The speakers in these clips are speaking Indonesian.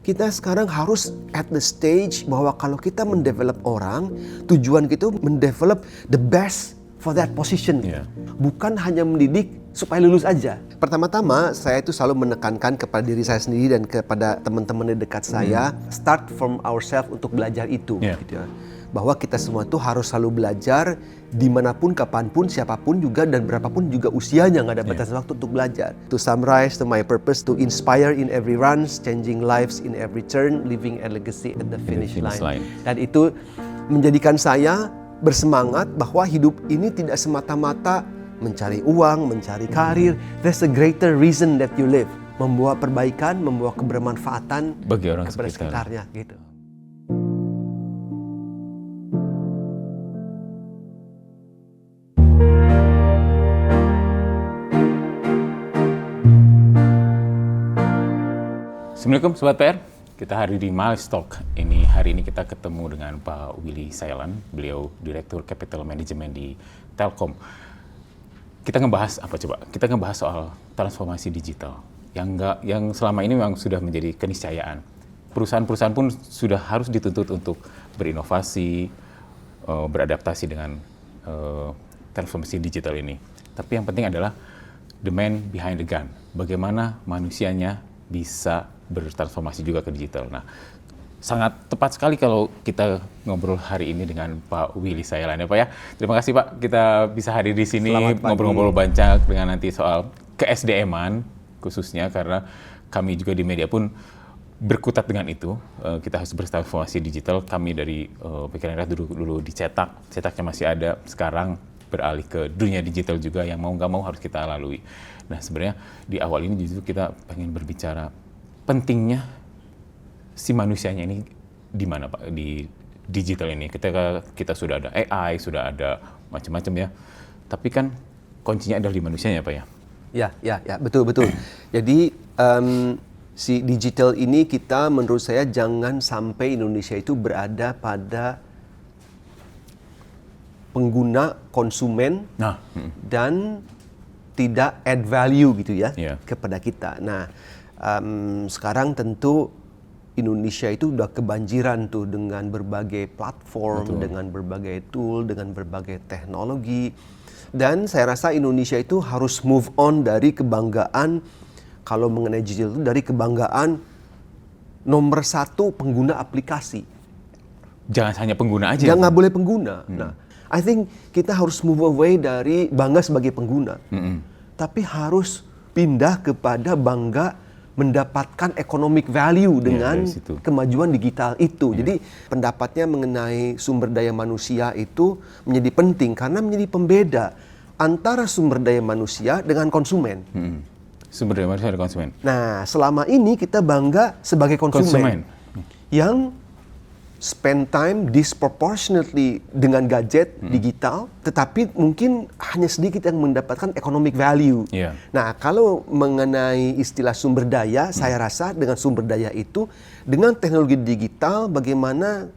kita sekarang harus at the stage bahwa kalau kita mendevelop orang, tujuan kita mendevelop the best for that position. Bukan hanya mendidik supaya lulus aja. Pertama-tama saya itu selalu menekankan kepada diri saya sendiri dan kepada teman-teman di dekat saya, start from ourselves untuk belajar itu. Gitu ya. Bahwa kita semua itu harus selalu belajar dimanapun, kapanpun, siapapun juga dan berapapun juga usianya, nggak ada batas waktu untuk belajar. To summarize, my purpose to inspire in every run, changing lives in every turn, leaving a legacy at the finish line. Dan itu menjadikan saya bersemangat bahwa hidup ini tidak semata-mata mencari uang, mencari karir. There's a greater reason that you live. Membawa perbaikan, membawa kebermanfaatan bagi orang kepada sekitarnya gitu. Assalamualaikum Sobat PR, kita hari di Miles Talk. Hari ini kita ketemu dengan Pak Willy Sayalan, beliau Direktur Capital Management di Telkom. Kita ngebahas apa coba? Kita ngebahas soal transformasi digital yang selama ini memang sudah menjadi keniscayaan. Perusahaan-perusahaan pun sudah harus dituntut untuk berinovasi, beradaptasi dengan transformasi digital ini. Tapi yang penting adalah the man behind the gun. Bagaimana manusianya bisa bertransformasi juga ke digital. Nah, sangat tepat sekali kalau kita ngobrol hari ini dengan Pak Willy Sayalan ya Pak ya. Terima kasih Pak, kita bisa hadir di sini ngobrol-ngobrol banyak dengan nanti soal ke-SDM-an khususnya karena kami juga di media pun berkutat dengan itu. Kita harus bertransformasi digital. Kami dari Pikiran Rakyat dulu dicetak, cetaknya masih ada. Sekarang beralih ke dunia digital juga yang mau nggak mau harus kita lalui. Nah sebenarnya di awal ini justru kita pengen berbicara pentingnya si manusianya ini di mana Pak di digital ini. Ketika kita sudah ada AI, sudah ada macam-macam ya. Tapi kan kuncinya adalah di manusianya Pak ya. Ya, betul. Jadi si digital ini kita menurut saya jangan sampai Indonesia itu berada pada pengguna konsumen dan tidak add value gitu ya kepada kita. Nah sekarang tentu Indonesia itu udah kebanjiran tuh dengan berbagai platform, dengan berbagai tool, dengan berbagai teknologi. Dan saya rasa Indonesia itu harus move on dari kebanggaan, kalau mengenai digital itu dari kebanggaan nomor 1 pengguna aplikasi. Jangan hanya pengguna aja. Jangan boleh pengguna. Nah, I think kita harus move away dari bangga sebagai pengguna. Tapi harus pindah kepada bangga mendapatkan economic value dengan kemajuan digital itu. Jadi pendapatnya mengenai sumber daya manusia itu menjadi penting karena menjadi pembeda antara sumber daya manusia dengan konsumen. Sumber daya manusia dan konsumen. Nah, selama ini kita bangga sebagai konsumen. Yang spend time disproportionately dengan gadget digital, tetapi mungkin hanya sedikit yang mendapatkan economic value. Nah, kalau mengenai istilah sumber daya, saya rasa dengan sumber daya itu, dengan teknologi digital, bagaimana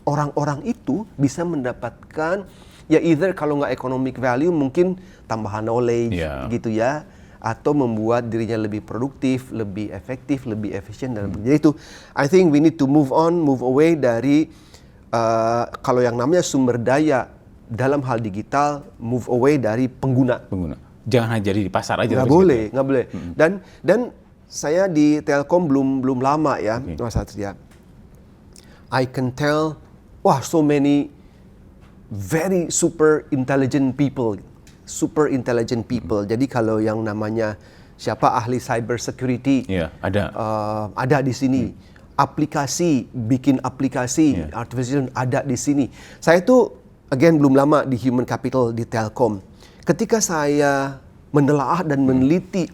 orang-orang itu bisa mendapatkan, ya either kalau nggak economic value, mungkin tambahan knowledge gitu ya, atau membuat dirinya lebih produktif, lebih efektif, lebih efisien dalam bekerja itu. I think we need to move away dari kalau yang namanya sumber daya dalam hal digital, move away dari pengguna. Jangan hanya jadi di pasar aja. Nggak boleh. Dan saya di Telkom belum lama ya, Mas Satria. I can tell, so many very super intelligent people. Jadi kalau yang namanya siapa ahli cyber security ada di sini. Bikin aplikasi artificial ada di sini. Saya tuh belum lama di human capital di Telkom. Ketika saya menelaah dan meneliti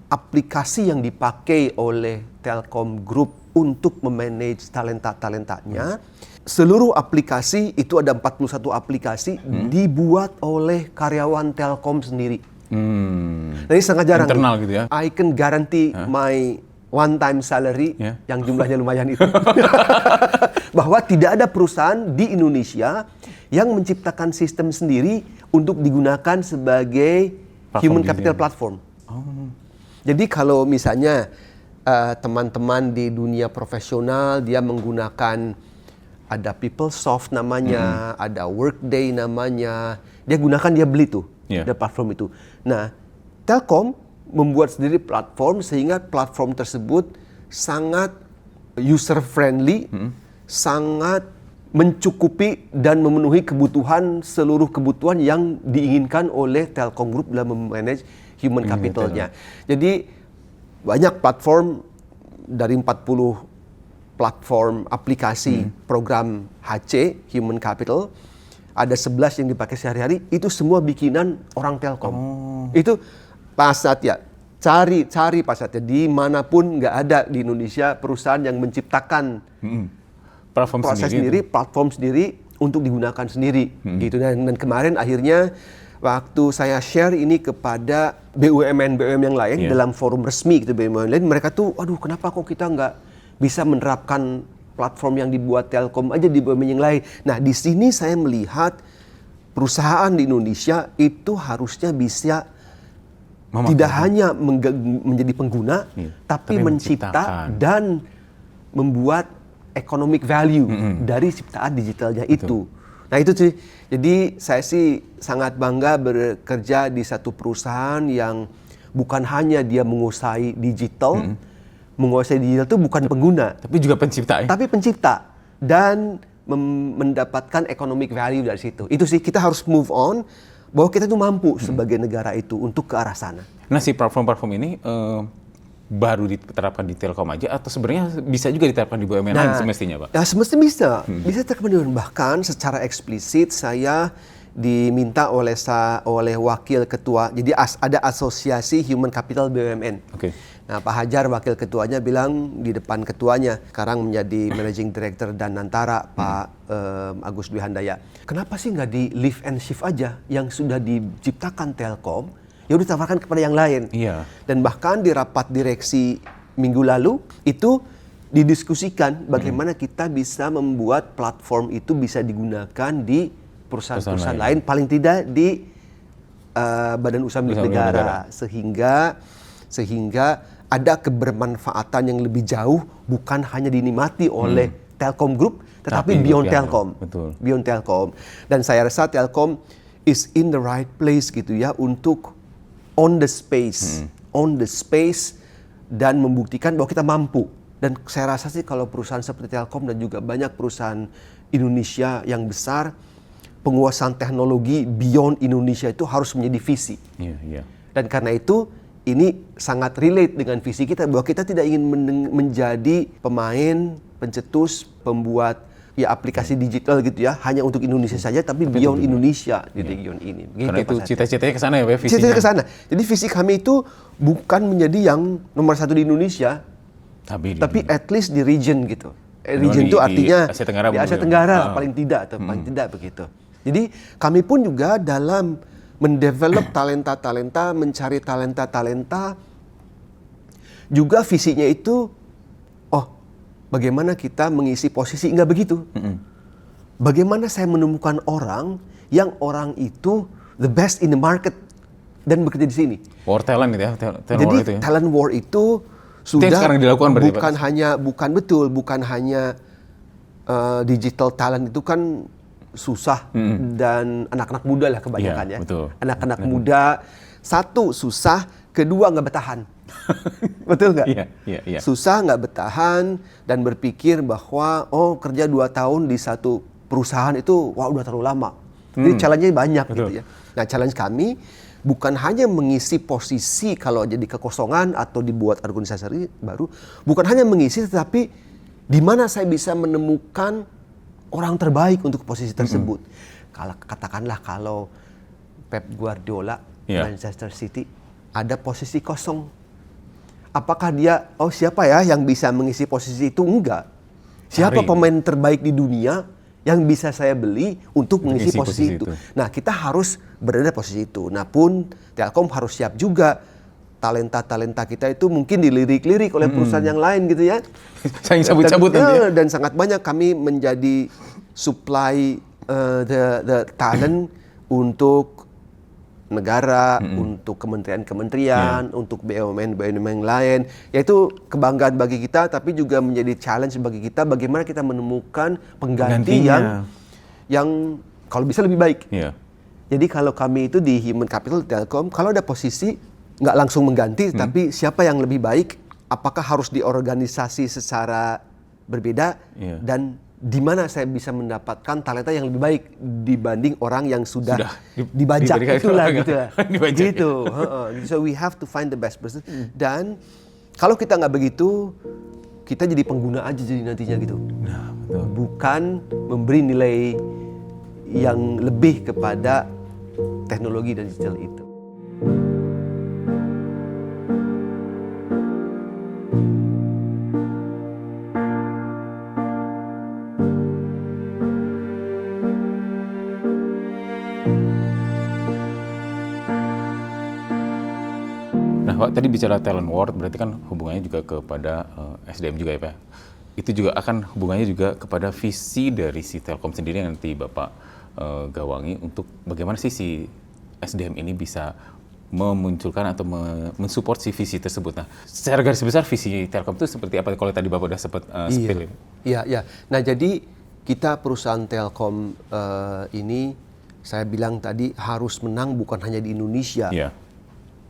aplikasi yang dipakai oleh Telkom Group untuk memanage talentanya, seluruh aplikasi itu ada 41 aplikasi dibuat oleh karyawan Telkom sendiri. Nah, ini sangat jarang. Internal gitu ya. I can guarantee my one time salary yang jumlahnya lumayan itu. Bahwa tidak ada perusahaan di Indonesia yang menciptakan sistem sendiri untuk digunakan sebagai human capital platform. Jadi kalau misalnya teman-teman di dunia profesional dia menggunakan ada PeopleSoft namanya, ada Workday namanya. Dia gunakan, dia beli tuh, ada platform itu. Nah, Telkom membuat sendiri platform sehingga platform tersebut sangat user friendly, sangat mencukupi dan memenuhi seluruh kebutuhan yang diinginkan oleh Telkom Group dalam memanage human capitalnya. Jadi banyak platform dari 40 platform aplikasi program HC Human Capital, ada 11 yang dipakai sehari-hari, itu semua bikinan orang Telkom. Itu Pak Satya, cari Pak Satya dimanapun, nggak ada di Indonesia perusahaan yang menciptakan platform sendiri untuk digunakan sendiri gitu. Dan kemarin akhirnya waktu saya share ini kepada BUMN yang lain dalam forum resmi gitu, BUMN lain, mereka tuh aduh kenapa kok kita nggak bisa menerapkan platform yang dibuat Telkom aja di BUMN yang lain. Nah, di sini saya melihat perusahaan di Indonesia itu harusnya bisa tidak hanya menjadi pengguna, tapi mencipta dan membuat economic value dari ciptaan digitalnya itu. Nah itu sih, jadi saya sih sangat bangga bekerja di satu perusahaan yang bukan hanya dia menguasai digital, menguasai digital itu bukan pengguna, tapi juga pencipta ya? Tapi pencipta dan mendapatkan economic value dari situ. Itu sih, kita harus move on bahwa kita tuh mampu sebagai negara itu untuk ke arah sana. Nah, si platform-platform ini baru diterapkan di Telkom aja atau sebenarnya bisa juga diterapkan di BUMN lain semestinya, Pak? Ya, semestinya bisa. Bisa diterapkan di BUMN. Bahkan secara eksplisit saya diminta oleh wakil ketua. Jadi ada asosiasi Human Capital BUMN. Nah, Pak Hajar wakil ketuanya bilang di depan ketuanya, sekarang menjadi Managing Director Danantara, Pak Agus Dwi Handaya. Kenapa sih nggak di lift and shift aja yang sudah diciptakan Telkom, ya udah ditawarkan kepada yang lain. Dan bahkan di rapat direksi minggu lalu itu didiskusikan bagaimana kita bisa membuat platform itu bisa digunakan di perusahaan-perusahaan lain, paling tidak di badan usaha milik negara, sehingga ada kebermanfaatan yang lebih jauh, bukan hanya dinikmati oleh Telkom Group, tetapi beyond Telkom. Beyond Telkom. Dan saya rasa Telkom is in the right place gitu ya untuk on the space dan membuktikan bahwa kita mampu. Dan saya rasa sih kalau perusahaan seperti Telkom dan juga banyak perusahaan Indonesia yang besar, penguasaan teknologi beyond Indonesia itu harus menjadi visi. Dan karena itu ini sangat relate dengan visi kita bahwa kita tidak ingin menjadi pemain, pencetus, pembuat aplikasi digital gitu ya, hanya untuk Indonesia saja, tapi beyond Indonesia di region ini. Karena itu cita-citanya ke sana ya, Pak, visinya. Cita-citanya ke sana. Jadi visi kami itu bukan menjadi yang nomor 1 di Indonesia, tapi at least di region gitu. Region itu artinya di Asia Tenggara paling tidak begitu. Jadi kami pun juga dalam mendevelop talenta-talenta, mencari talenta-talenta, juga visinya itu, bagaimana kita mengisi posisi, enggak begitu. Bagaimana saya menemukan orang yang orang itu the best in the market dan bekerja di sini. War talent itu ya, jadi talent war itu sudah bukan hanya digital talent itu kan susah dan anak-anak muda lah kebanyakan ya. Anak-anak muda, satu susah, kedua nggak bertahan. Betul nggak? Susah, nggak bertahan dan berpikir bahwa kerja 2 tahun di satu perusahaan itu udah terlalu lama. Jadi challenge-nya banyak gitu ya. Nah, challenge kami bukan hanya mengisi posisi kalau jadi kekosongan atau dibuat organisasi baru, bukan hanya mengisi, tetapi di mana saya bisa menemukan orang terbaik untuk posisi tersebut. Katakanlah kalau Pep Guardiola Manchester City ada posisi kosong, apakah dia siapa ya yang bisa mengisi posisi itu? Enggak. Siapa pemain terbaik di dunia yang bisa saya beli untuk mengisi posisi itu? Nah, kita harus berada di posisi itu. Nah, pun Telkom harus siap juga. Talenta-talenta kita itu mungkin dilirik-lirik oleh perusahaan yang lain gitu ya. Saing cabut-cabut nanti ya. Dan sangat banyak kami menjadi supply the talent untuk negara, untuk kementerian-kementerian, untuk BUMN-BUMN yang lain. Yaitu kebanggaan bagi kita, tapi juga menjadi challenge bagi kita bagaimana kita menemukan pengganti yang kalau bisa lebih baik. Yeah. Jadi kalau kami itu di Human Capital Telkom, kalau ada posisi nggak langsung mengganti, tapi siapa yang lebih baik, apakah harus diorganisasi secara berbeda, dan di mana saya bisa mendapatkan talenta yang lebih baik dibanding orang yang sudah dibajak, itulah gitu. Gitu. So we have to find the best person. Dan kalau kita nggak begitu, kita jadi pengguna aja jadi nantinya gitu. Nah, betul. Bukan memberi nilai yang lebih kepada teknologi dan digital itu. Nah, Pak, tadi bicara talent war, berarti kan hubungannya juga kepada SDM juga ya, Pak? Itu juga akan hubungannya juga kepada visi dari si Telkom sendiri yang nanti Bapak gawangi untuk bagaimana sih si SDM ini bisa memunculkan atau mensupport si visi tersebut. Nah, secara garis besar visi Telkom itu seperti apa kalau tadi Bapak udah sempat spill ini? Iya. Nah, jadi kita perusahaan Telkom ini, saya bilang tadi harus menang bukan hanya di Indonesia.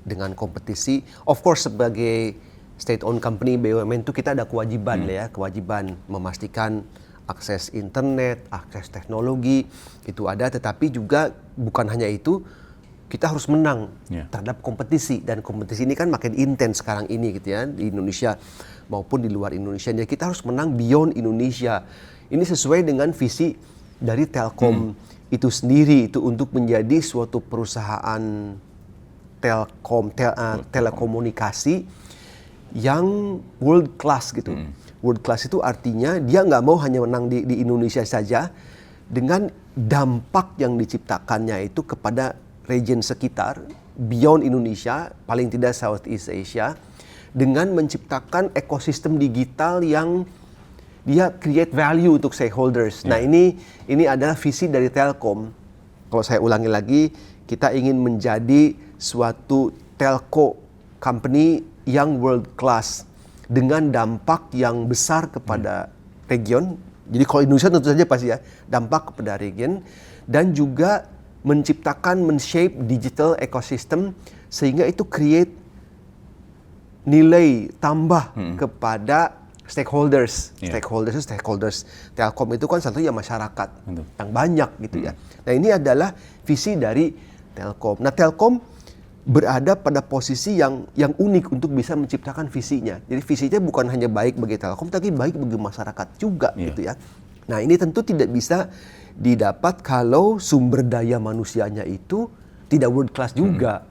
Dengan kompetisi, of course sebagai state-owned company BUMN itu kita ada kewajiban kewajiban memastikan akses internet, akses teknologi itu ada, tetapi juga bukan hanya itu, kita harus menang terhadap kompetisi, dan kompetisi ini kan makin intens sekarang ini gitu ya, di Indonesia maupun di luar Indonesia. Jadi kita harus menang beyond Indonesia. Ini sesuai dengan visi dari Telkom itu sendiri, itu untuk menjadi suatu perusahaan telekomunikasi yang world class gitu. World class itu artinya dia nggak mau hanya menang di Indonesia saja, dengan dampak yang diciptakannya itu kepada region sekitar, beyond Indonesia, paling tidak Southeast Asia, dengan menciptakan ekosistem digital yang dia create value untuk stakeholders. Nah, ini adalah visi dari Telkom. Kalau saya ulangi lagi, kita ingin menjadi suatu telco company yang world class dengan dampak yang besar kepada region. Jadi kalau Indonesia tentu saja pasti ya, dampak kepada region, dan juga menciptakan, men-shape digital ecosystem sehingga itu create nilai tambah kepada stakeholders. Stakeholders Telkom itu kan satunya masyarakat yang banyak gitu ya. Nah, ini adalah visi dari Telkom. Nah, Telkom berada pada posisi yang unik untuk bisa menciptakan visinya. Jadi visinya bukan hanya baik bagi Telkom, tapi baik bagi masyarakat juga gitu ya. Nah, ini tentu tidak bisa didapat kalau sumber daya manusianya itu tidak world class juga.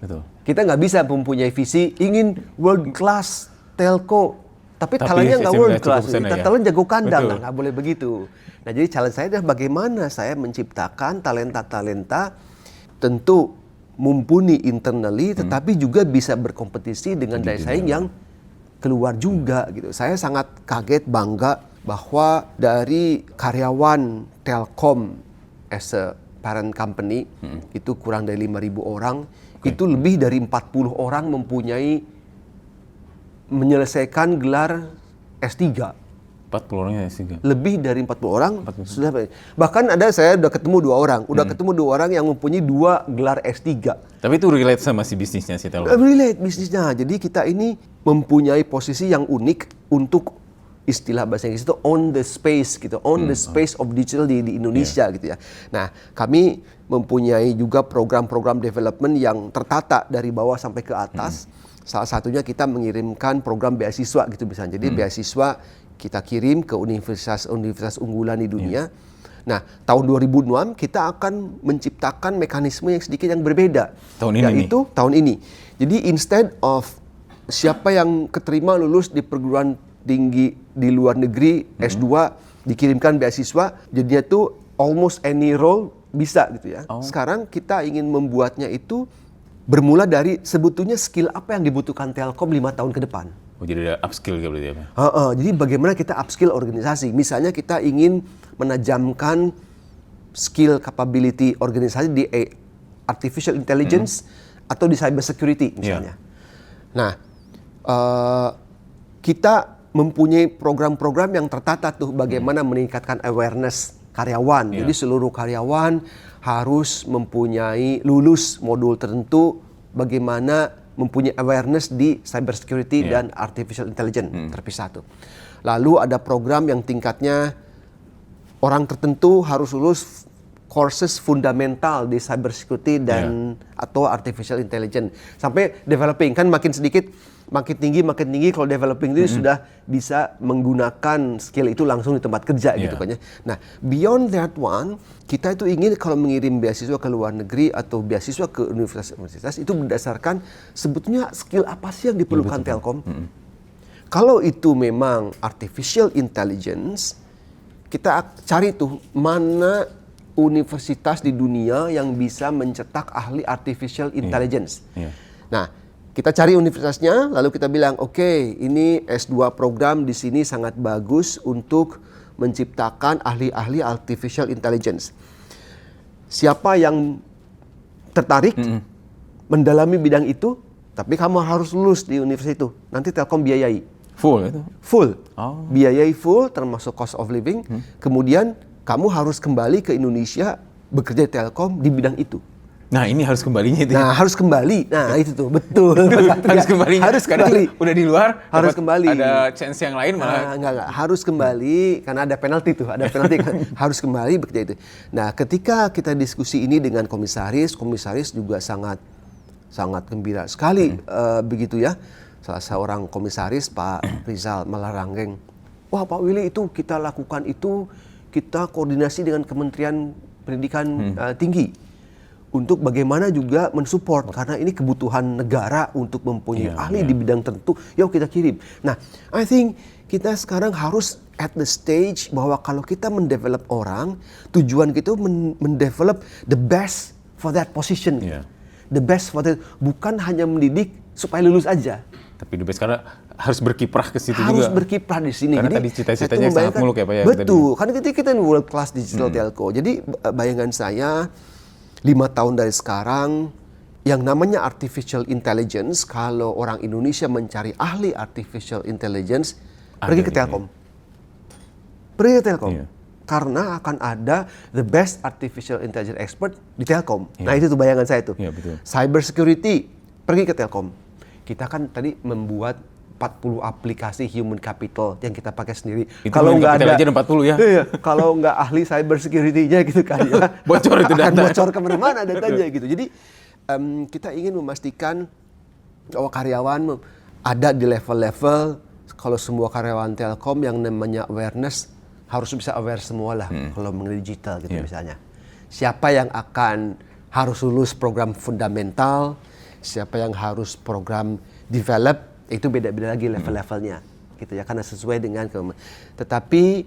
Betul. Kita nggak bisa mempunyai visi ingin world class telco, tapi talentnya nggak world class. Talent jago kandang, nggak boleh begitu. Nah, jadi challenge saya adalah bagaimana saya menciptakan talenta-talenta tentu mumpuni internally, tetapi juga bisa berkompetisi dengan daya saing yang keluar juga gitu. Saya sangat kaget, bangga bahwa dari karyawan Telkom as a parent company itu kurang dari 5.000 orang, itu lebih dari 40 orang menyelesaikan gelar S3. 40 orang S3. Lebih dari 40 orang sudah. Bahkan saya udah ketemu 2 orang, yang mempunyai 2 gelar S3. Tapi itu relate sama si bisnisnya si Telkom. Relate bisnisnya. Jadi kita ini mempunyai posisi yang unik untuk istilah bahasa Inggris itu on the space gitu, the space of digital di Indonesia gitu ya. Nah, kami mempunyai juga program-program development yang tertata dari bawah sampai ke atas. Salah satunya kita mengirimkan program beasiswa gitu misalnya. Jadi beasiswa kita kirim ke universitas unggulan di dunia. Nah, tahun 2006 kita akan menciptakan mekanisme yang sedikit yang berbeda. Tahun ini. Jadi instead of siapa yang keterima lulus di perguruan tinggi di luar negeri S2 dikirimkan beasiswa, jadinya tuh almost any role bisa gitu ya. Sekarang kita ingin membuatnya itu bermula dari sebetulnya skill apa yang dibutuhkan Telkom 5 tahun ke depan. Oh, jadi ada upskill gitu ya? Jadi bagaimana kita upskill organisasi. Misalnya kita ingin menajamkan skill capability organisasi di artificial intelligence atau di cyber security misalnya. Nah, kita mempunyai program-program yang tertata tuh bagaimana meningkatkan awareness karyawan. Jadi seluruh karyawan harus mempunyai lulus modul tertentu bagaimana mempunyai awareness di cyber security dan artificial intelligence terpisah tuh. Lalu ada program yang tingkatnya orang tertentu harus lulus courses fundamental di cyber security dan atau artificial intelligence sampai developing kan makin tinggi kalau developing itu sudah bisa menggunakan skill itu langsung di tempat kerja gitu kan ya. Nah, beyond that one, kita itu ingin kalau mengirim beasiswa ke luar negeri atau beasiswa ke universitas itu berdasarkan sebetulnya skill apa sih yang diperlukan Telkom. Kalau itu memang artificial intelligence, kita cari tuh mana universitas di dunia yang bisa mencetak ahli artificial intelligence. Nah, kita cari universitasnya, lalu kita bilang, oke, ini S2 program di sini sangat bagus untuk menciptakan ahli-ahli artificial intelligence. Siapa yang tertarik mendalami bidang itu, tapi kamu harus lulus di universitas itu. Nanti Telkom biayai. Full itu? Full. Biayai full, termasuk cost of living. Kemudian kamu harus kembali ke Indonesia bekerja di Telkom di bidang itu. Nah, ini harus kembalinya itu. Nah, harus kembali. Nah, itu tuh, betul. Harus kembali. Harus kembali. Udah di luar, harus kembali. Ada chance yang lain malah. Enggak. Harus kembali karena ada penalti tuh, harus kembali bekerja itu. Nah, ketika kita diskusi ini dengan komisaris juga sangat gembira sekali begitu ya. Salah seorang komisaris Pak Rizal Malaranggeng. Wah, Pak Willy, itu kita lakukan itu, kita koordinasi dengan Kementerian Pendidikan Tinggi. Untuk bagaimana juga mensupport karena ini kebutuhan negara untuk mempunyai ahli di bidang tertentu, yuk kita kirim. Nah, I think kita sekarang harus at the stage bahwa kalau kita mendevelop orang, tujuan kita mendevelop the best for that position. The best for that, bukan hanya mendidik supaya lulus aja. Tapi the best karena harus berkiprah ke situ juga. Harus berkiprah di sini. Karena jadi tadi cita-citanya sangat muluk ya Pak ya. Betul, karena kita world class digital telco. Jadi bayangan saya 5 tahun dari sekarang, yang namanya artificial intelligence, kalau orang Indonesia mencari ahli artificial intelligence, pergi ke Telkom. Pergi ke Telkom. Karena akan ada the best artificial intelligence expert di Telkom. Nah, itu tuh bayangan saya tuh. Cyber security, pergi ke Telkom. Kita kan tadi membuat 40 aplikasi human capital yang kita pakai sendiri. Kalau nggak ada 40 ya. Iya, kalau nggak ahli cyber security-nya gitu kan ya. Bocor itu data. Bocor kemana-mana datanya gitu. Jadi kita ingin memastikan bahwa karyawan ada di level-level, kalau semua karyawan Telkom yang namanya awareness harus bisa aware semua lah kalau mengenai digital gitu misalnya. Siapa yang akan harus lulus program fundamental, siapa yang harus program develop, itu beda-beda lagi level-levelnya gitu ya, karena sesuai dengan tetapi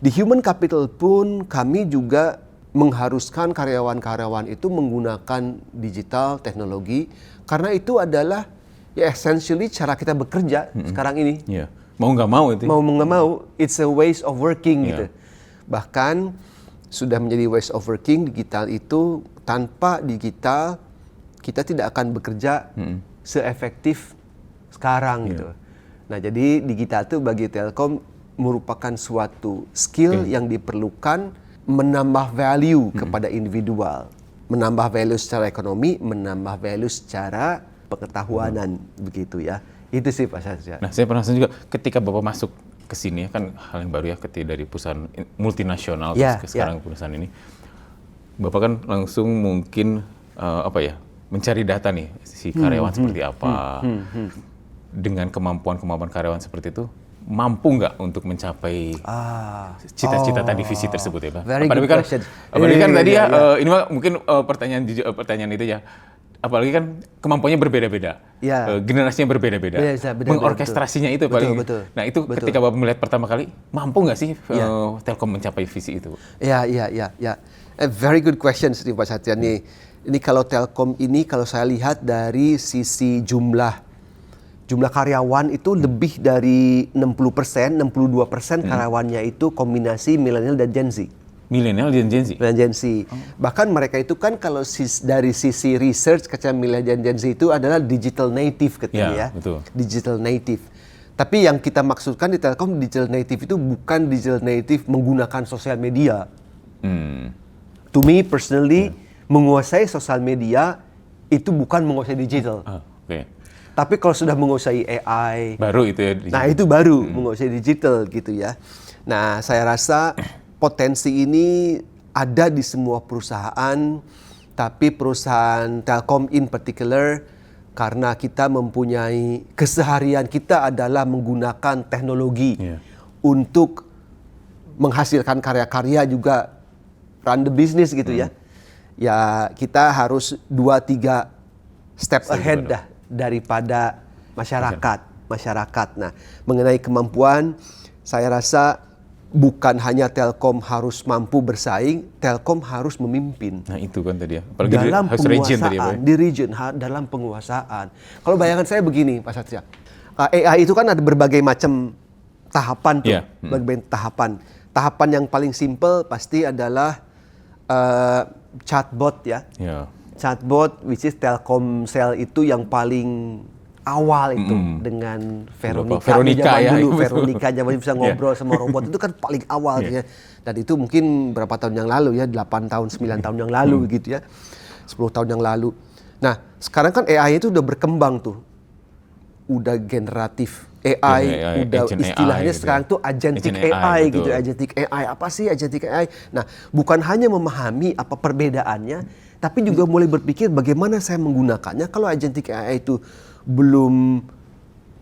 di human capital pun kami juga mengharuskan karyawan-karyawan itu menggunakan digital teknologi karena itu adalah ya essentially cara kita bekerja sekarang ini. Mau nggak mau itu. Mau nggak mau, it's a ways of working gitu. Bahkan sudah menjadi ways of working digital itu, tanpa digital kita tidak akan bekerja seefektif sekarang gitu. Nah, jadi digital itu bagi Telkom merupakan suatu skill yang diperlukan menambah value kepada individual, menambah value secara ekonomi, menambah value secara pengetahuanan begitu ya. Itu sih Pak Syazia. Nah, saya penasaran juga ketika Bapak masuk ke sini kan hal yang baru ya, ketika dari perusahaan multinasional ke sekarang perusahaan ini. Bapak kan langsung mungkin mencari data nih si karyawan seperti apa. Dengan kemampuan karyawan seperti itu, mampu nggak untuk mencapai cita-cita tadi, visi tersebut ya Pak? Apalagi kan tadi ini mungkin pertanyaan itu ya, apalagi kan kemampuannya berbeda-beda, generasinya berbeda-beda, mengorkestrasinya itu paling. Nah itu ketika Bapak melihat pertama kali, mampu nggak sih Telkom mencapai visi itu? Ya. A very good question sih Pak Satya nih. Ini kalau Telkom ini kalau saya lihat dari sisi jumlah karyawan itu lebih dari 60%, 62% karyawannya itu kombinasi milenial dan Gen Z. Milenial dan Gen Z. Dan Gen Z. Bahkan mereka itu kan kalau dari sisi research kaca milenial dan Gen Z itu adalah digital native katanya ya. Betul. Digital native. Tapi yang kita maksudkan di Telkom digital native itu bukan digital native menggunakan sosial media. To me personally, menguasai sosial media itu bukan menguasai digital. Oke. Tapi kalau sudah menguasai AI, Baru itu ya. nah itu baru menguasai digital gitu ya. Nah, saya rasa potensi ini ada di semua perusahaan, tapi perusahaan Telkom in particular, karena kita mempunyai keseharian kita adalah menggunakan teknologi untuk menghasilkan karya-karya juga run the business gitu ya. Ya kita harus 2-3 step ahead dah daripada masyarakat. Nah, mengenai kemampuan, saya rasa bukan hanya Telkom harus mampu bersaing, Telkom harus memimpin. Nah itu kan tadi ya. Apalagi Dalam host region tadi ya, Pak. di region, dalam penguasaan. Kalau bayangan saya begini, Pak Satria, AI itu kan ada berbagai macam tahapan tuh, berbagai tahapan. Tahapan yang paling simple pasti adalah chatbot ya. Chatbot, which is Telkomsel itu yang paling awal itu dengan Veronica ya, dulu Veronica zaman bisa ngobrol sama robot itu kan paling awal ya. Dan itu mungkin berapa tahun yang lalu ya, 8 tahun 9 tahun yang lalu gitu ya. 10 tahun yang lalu. Nah, sekarang kan AI itu udah berkembang tuh. Udah generatif AI, udah istilahnya AI, sekarang tuh agentic AI gitu, agentic AI. Apa sih agentic AI? Nah, bukan hanya memahami apa perbedaannya, tapi juga mulai berpikir bagaimana saya menggunakannya. Kalau agentic AI itu belum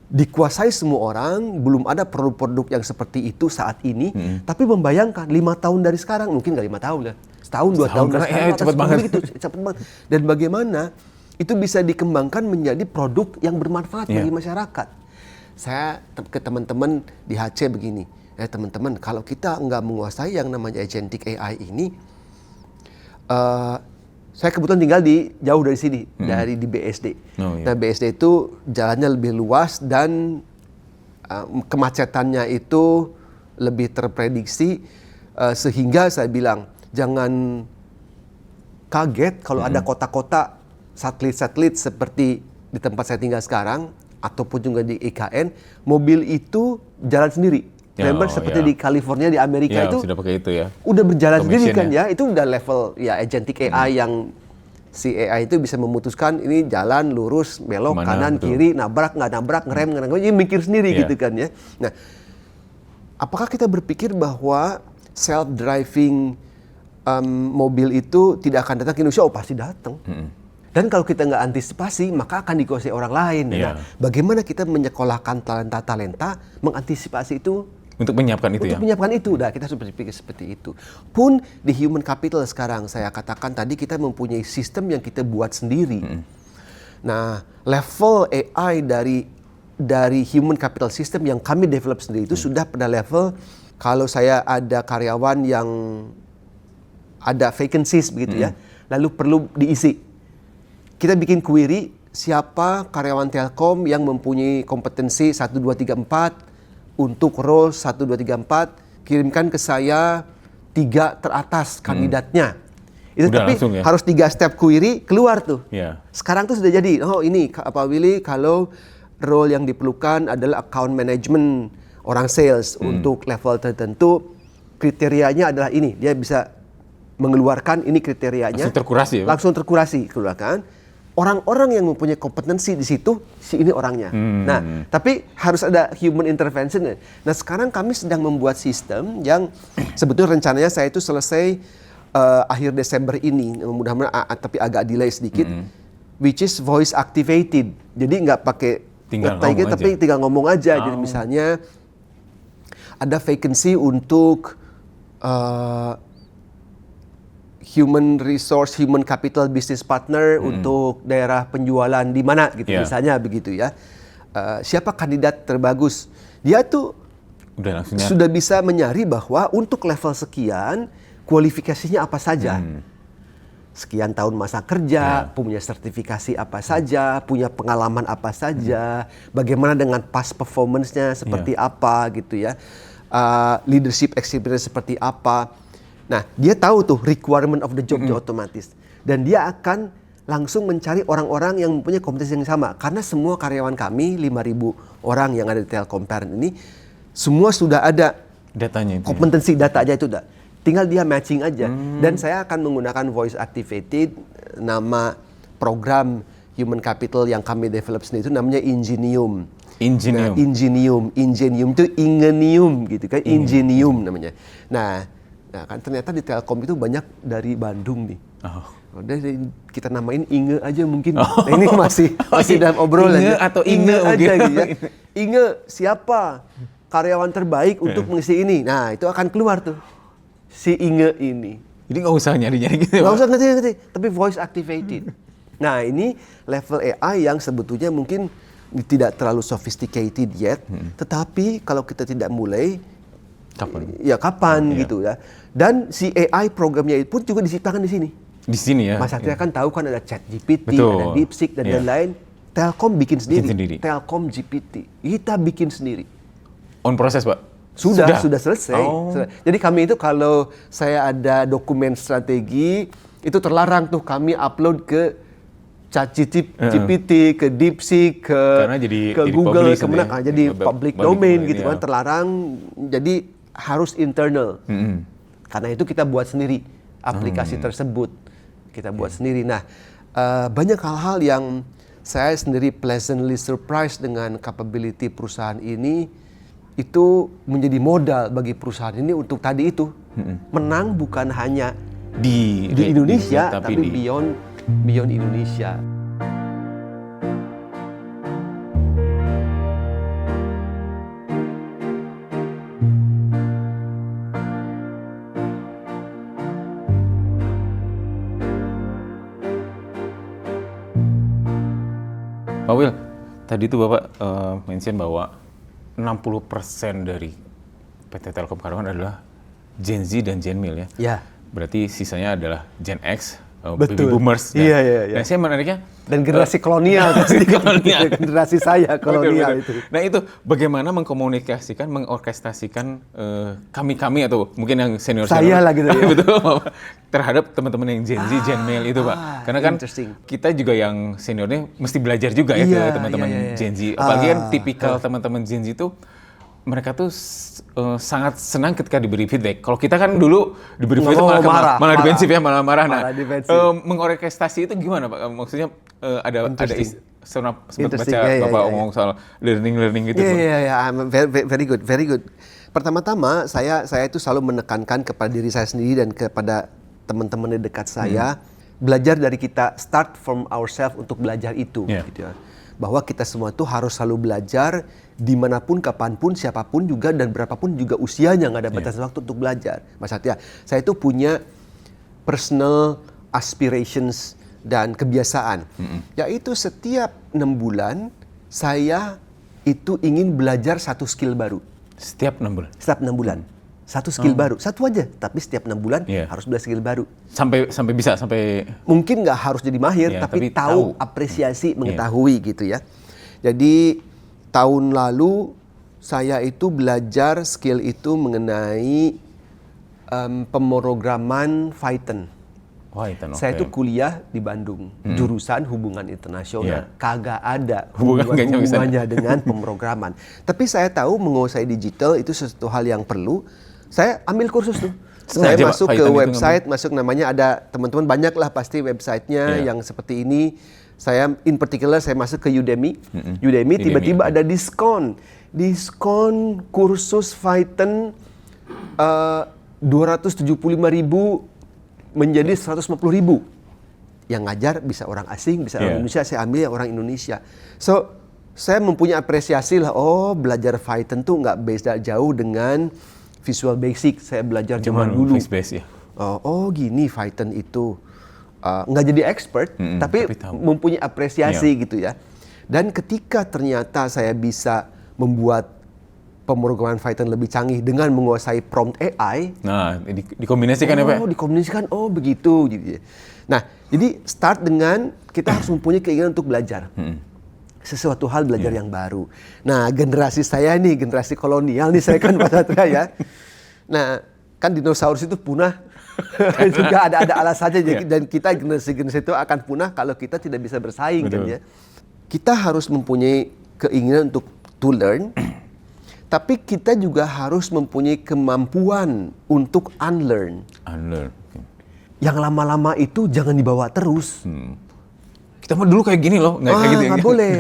dikuasai semua orang, belum ada produk-produk yang seperti itu saat ini, tapi membayangkan 5 tahun dari sekarang, mungkin nggak 5 tahun ya, setahun 2 tahun dari sekarang, cepat banget. Gitu, cepat banget. Dan bagaimana itu bisa dikembangkan menjadi produk yang bermanfaat bagi masyarakat. Saya ke teman-teman di HC begini, teman-teman, kalau kita nggak menguasai yang namanya agentic AI ini, saya kebetulan tinggal jauh dari sini, dari di BSD. Nah, BSD itu jalannya lebih luas dan kemacetannya itu lebih terprediksi, sehingga saya bilang jangan kaget kalau ada kota-kota satelit-satelit seperti di tempat saya tinggal sekarang ataupun juga di IKN, mobil itu jalan sendiri. Remember seperti di California di Amerika itu sudah pakai itu ya. Udah berjalan sendiri kan ya. Itu udah level ya agentic AI yang si AI itu bisa memutuskan ini jalan lurus, belok, kanan, kiri, nabrak, nggak nabrak, ngerem, jadi mikir sendiri gitu kan ya. Nah, apakah kita berpikir bahwa self-driving mobil itu tidak akan datang ke Indonesia? Oh, pasti datang. Dan kalau kita nggak antisipasi, maka akan dikuasai orang lain. Nah, bagaimana kita menyekolahkan talenta-talenta mengantisipasi itu? Untuk menyiapkan itu Untuk menyiapkan itu. Nah, kita harus berpikir seperti itu. Pun di human capital sekarang, saya katakan tadi kita mempunyai sistem yang kita buat sendiri. Nah, level AI dari human capital system yang kami develop sendiri itu sudah pada level kalau saya ada karyawan yang ada vacancies begitu ya, lalu perlu diisi. Kita bikin query, siapa karyawan Telkom yang mempunyai kompetensi 1, 2, 3, 4 untuk role 1, 2, 3, 4, kirimkan ke saya 3 teratas kandidatnya. Itu udah tapi langsung, ya? Harus 3 step query keluar tuh. Yeah. Sekarang tuh sudah jadi, oh ini Pak Willy kalau role yang diperlukan adalah account management, orang sales untuk level tertentu, kriterianya adalah ini, dia bisa mengeluarkan ini kriterianya. Langsung terkurasi keluarkan. Orang-orang yang mempunyai kompetensi di situ, si ini orangnya. Nah, tapi harus ada human intervention. Nah, sekarang kami sedang membuat sistem yang sebetulnya rencananya saya itu selesai akhir Desember ini, mudah-mudahan tapi agak delay sedikit, which is voice activated. Jadi nggak pakai ngetik, tapi tinggal ngomong aja. Jadi misalnya ada vacancy untuk human resource, human capital business partner untuk daerah penjualan di mana gitu, misalnya begitu ya. Siapa kandidat terbagus? Dia tuh sudah bisa menyari bahwa untuk level sekian kualifikasinya apa saja. Sekian tahun masa kerja, punya sertifikasi apa saja, punya pengalaman apa saja, bagaimana dengan past performance-nya seperti apa gitu ya. Leadership experience seperti apa. Nah, dia tahu tuh requirement of the job dia otomatis. Dan dia akan langsung mencari orang-orang yang mempunyai kompetensi yang sama. Karena semua karyawan kami, 5.000 orang yang ada di Telkom Parent ini, semua sudah ada datanya itu. Kompetensi data aja itu udah. Tinggal dia matching aja. Dan saya akan menggunakan voice activated, nama program human capital yang kami develop sendiri itu namanya Ingenium. Ingenium. Nah, Ingenium itu ingenium gitu kan, Ingenium namanya. Nah, kan ternyata di Telkom itu banyak dari Bandung nih. Udah kita namain Inge aja mungkin. Nah, ini masih dalam obrolan. Inge atau Inge aja gitu ya. Inge siapa karyawan terbaik untuk mengisi ini? Nah, itu akan keluar tuh si Inge ini. Jadi nggak usah nyari-nyari gitu. Nggak usah ngerti, tapi voice activated. Nah, ini level AI yang sebetulnya mungkin tidak terlalu sophisticated yet, tetapi kalau kita tidak mulai, kapan gitu ya. Dan si AI programnya pun juga diciptakan di sini. Di sini ya. Mas Satria kan tahu kan ada ChatGPT, ada DeepSeek dan lain-lain. Telkom bikin sendiri. Telkom GPT. Kita bikin sendiri. On proses, Pak? Sudah selesai. Jadi kami itu kalau saya ada dokumen strategi, itu terlarang tuh kami upload ke ChatGPT, ke DeepSeek, ke Google, kemana jadi public domain gitu kan, terlarang. Jadi harus internal. Karena itu kita buat sendiri aplikasi tersebut. Kita buat sendiri. Nah, banyak hal-hal yang saya sendiri pleasantly surprised dengan capability perusahaan ini. Itu menjadi modal bagi perusahaan ini untuk tadi itu menang bukan hanya di Indonesia, tapi beyond Indonesia. Pak Will, tadi itu Bapak mention bahwa 60% dari PT Telkom karyawan adalah Gen Z dan Gen Mil ya? Ya. Berarti sisanya adalah Gen X, Betul. Baby Boomers. Iya. Nah, saya menariknya dan generasi kolonial, generasi saya kolonial itu. Nah itu bagaimana mengkomunikasikan, mengorkestrasikan kami atau mungkin yang senior saya lah gitu ya. Betul, terhadap teman-teman yang Gen Z, Gen Mil itu Pak. Karena kan kita juga yang seniornya mesti belajar juga ya ke teman-teman Gen Z. Apalagi kan tipikal teman-teman Gen Z itu mereka tuh sangat senang ketika diberi feedback. Kalau kita kan dulu diberi feedback malah defensif ya, malah marah. Nah, mengorkestrasi itu gimana Pak? Maksudnya ada sempat baca Bapak ngomong soal learning gitu. Iya, very good. Pertama-tama saya itu selalu menekankan kepada diri saya sendiri dan kepada teman-teman di dekat saya, belajar dari kita, start from ourselves untuk belajar itu. Gitu ya. Bahwa kita semua itu harus selalu belajar dimanapun, kapanpun, siapapun juga dan berapapun juga usianya, nggak ada batas waktu untuk belajar. Mas Satya, saya itu punya personal aspirations dan kebiasaan, yaitu setiap 6 bulan saya itu ingin belajar satu skill baru. Setiap 6 bulan? Setiap 6 bulan. Satu skill baru, satu aja, tapi setiap 6 bulan harus belajar skill baru. Sampai mungkin nggak harus jadi mahir, tapi tahu, apresiasi, mengetahui gitu ya. Jadi tahun lalu saya itu belajar skill itu mengenai pemrograman Python. Saya itu kuliah di Bandung, jurusan hubungan internasional, kagak ada hubungannya dengan pemrograman. Tapi saya tahu menguasai digital itu sesuatu hal yang perlu. Saya ambil kursus tuh. Saya masuk ke website, namanya ada teman-teman banyak lah pasti websitenya yang seperti ini. Saya in particular saya masuk ke Udemy. Udemy tiba-tiba ada diskon kursus Python 275.000 menjadi 150.000. Yang ngajar bisa orang asing, bisa orang Indonesia. Saya ambil yang orang Indonesia. So saya mempunyai apresiasi lah. Oh, belajar Python tuh nggak beda jauh dengan Visual Basic. Saya belajar zaman dulu. Oh gini Python itu. Nggak jadi expert, tapi mempunyai apresiasi gitu ya. Dan ketika ternyata saya bisa membuat pemrograman Python lebih canggih dengan menguasai prompt AI. Nah, dikombinasikan ya Pak? Dikombinasikan, begitu. Gitu ya. Nah, jadi start dengan kita harus mempunyai keinginan untuk belajar. Sesuatu hal belajar yang baru. Nah, generasi saya nih, generasi kolonial nih saya kan Pak Satria ya. Nah, kan dinosaurus itu punah Juga ada alasannya. Dan kita generasi itu akan punah kalau kita tidak bisa bersaing kan ya. Kita harus mempunyai keinginan untuk to learn, tapi kita juga harus mempunyai kemampuan untuk unlearn. Yang lama-lama itu jangan dibawa terus. Kita mah dulu kayak gini loh, kayak gitu. Nggak boleh.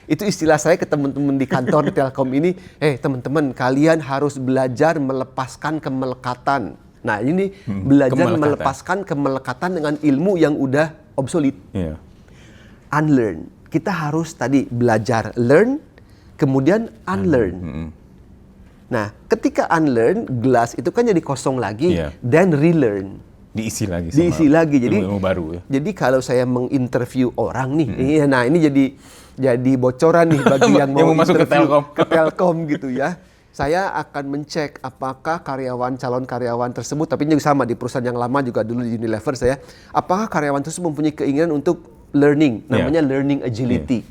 Itu istilah saya ke teman-teman di kantor Telkom ini. Teman-teman, kalian harus belajar melepaskan kemelekatan. Nah ini belajar melepaskan kemelekatan dengan ilmu yang udah obsolete. Unlearn. Kita harus tadi belajar learn, kemudian unlearn. Nah ketika unlearn, gelas itu kan jadi kosong lagi, then relearn. Diisi lagi. Jadi ilmu baru ya. Jadi kalau saya menginterview orang nih, nah ini jadi bocoran nih bagi yang mau masuk ke Telkom gitu ya. Saya akan mencek apakah calon karyawan tersebut, tapi ini sama di perusahaan yang lama juga dulu di Unilever saya, apakah karyawan tersebut mempunyai keinginan untuk learning, namanya learning agility.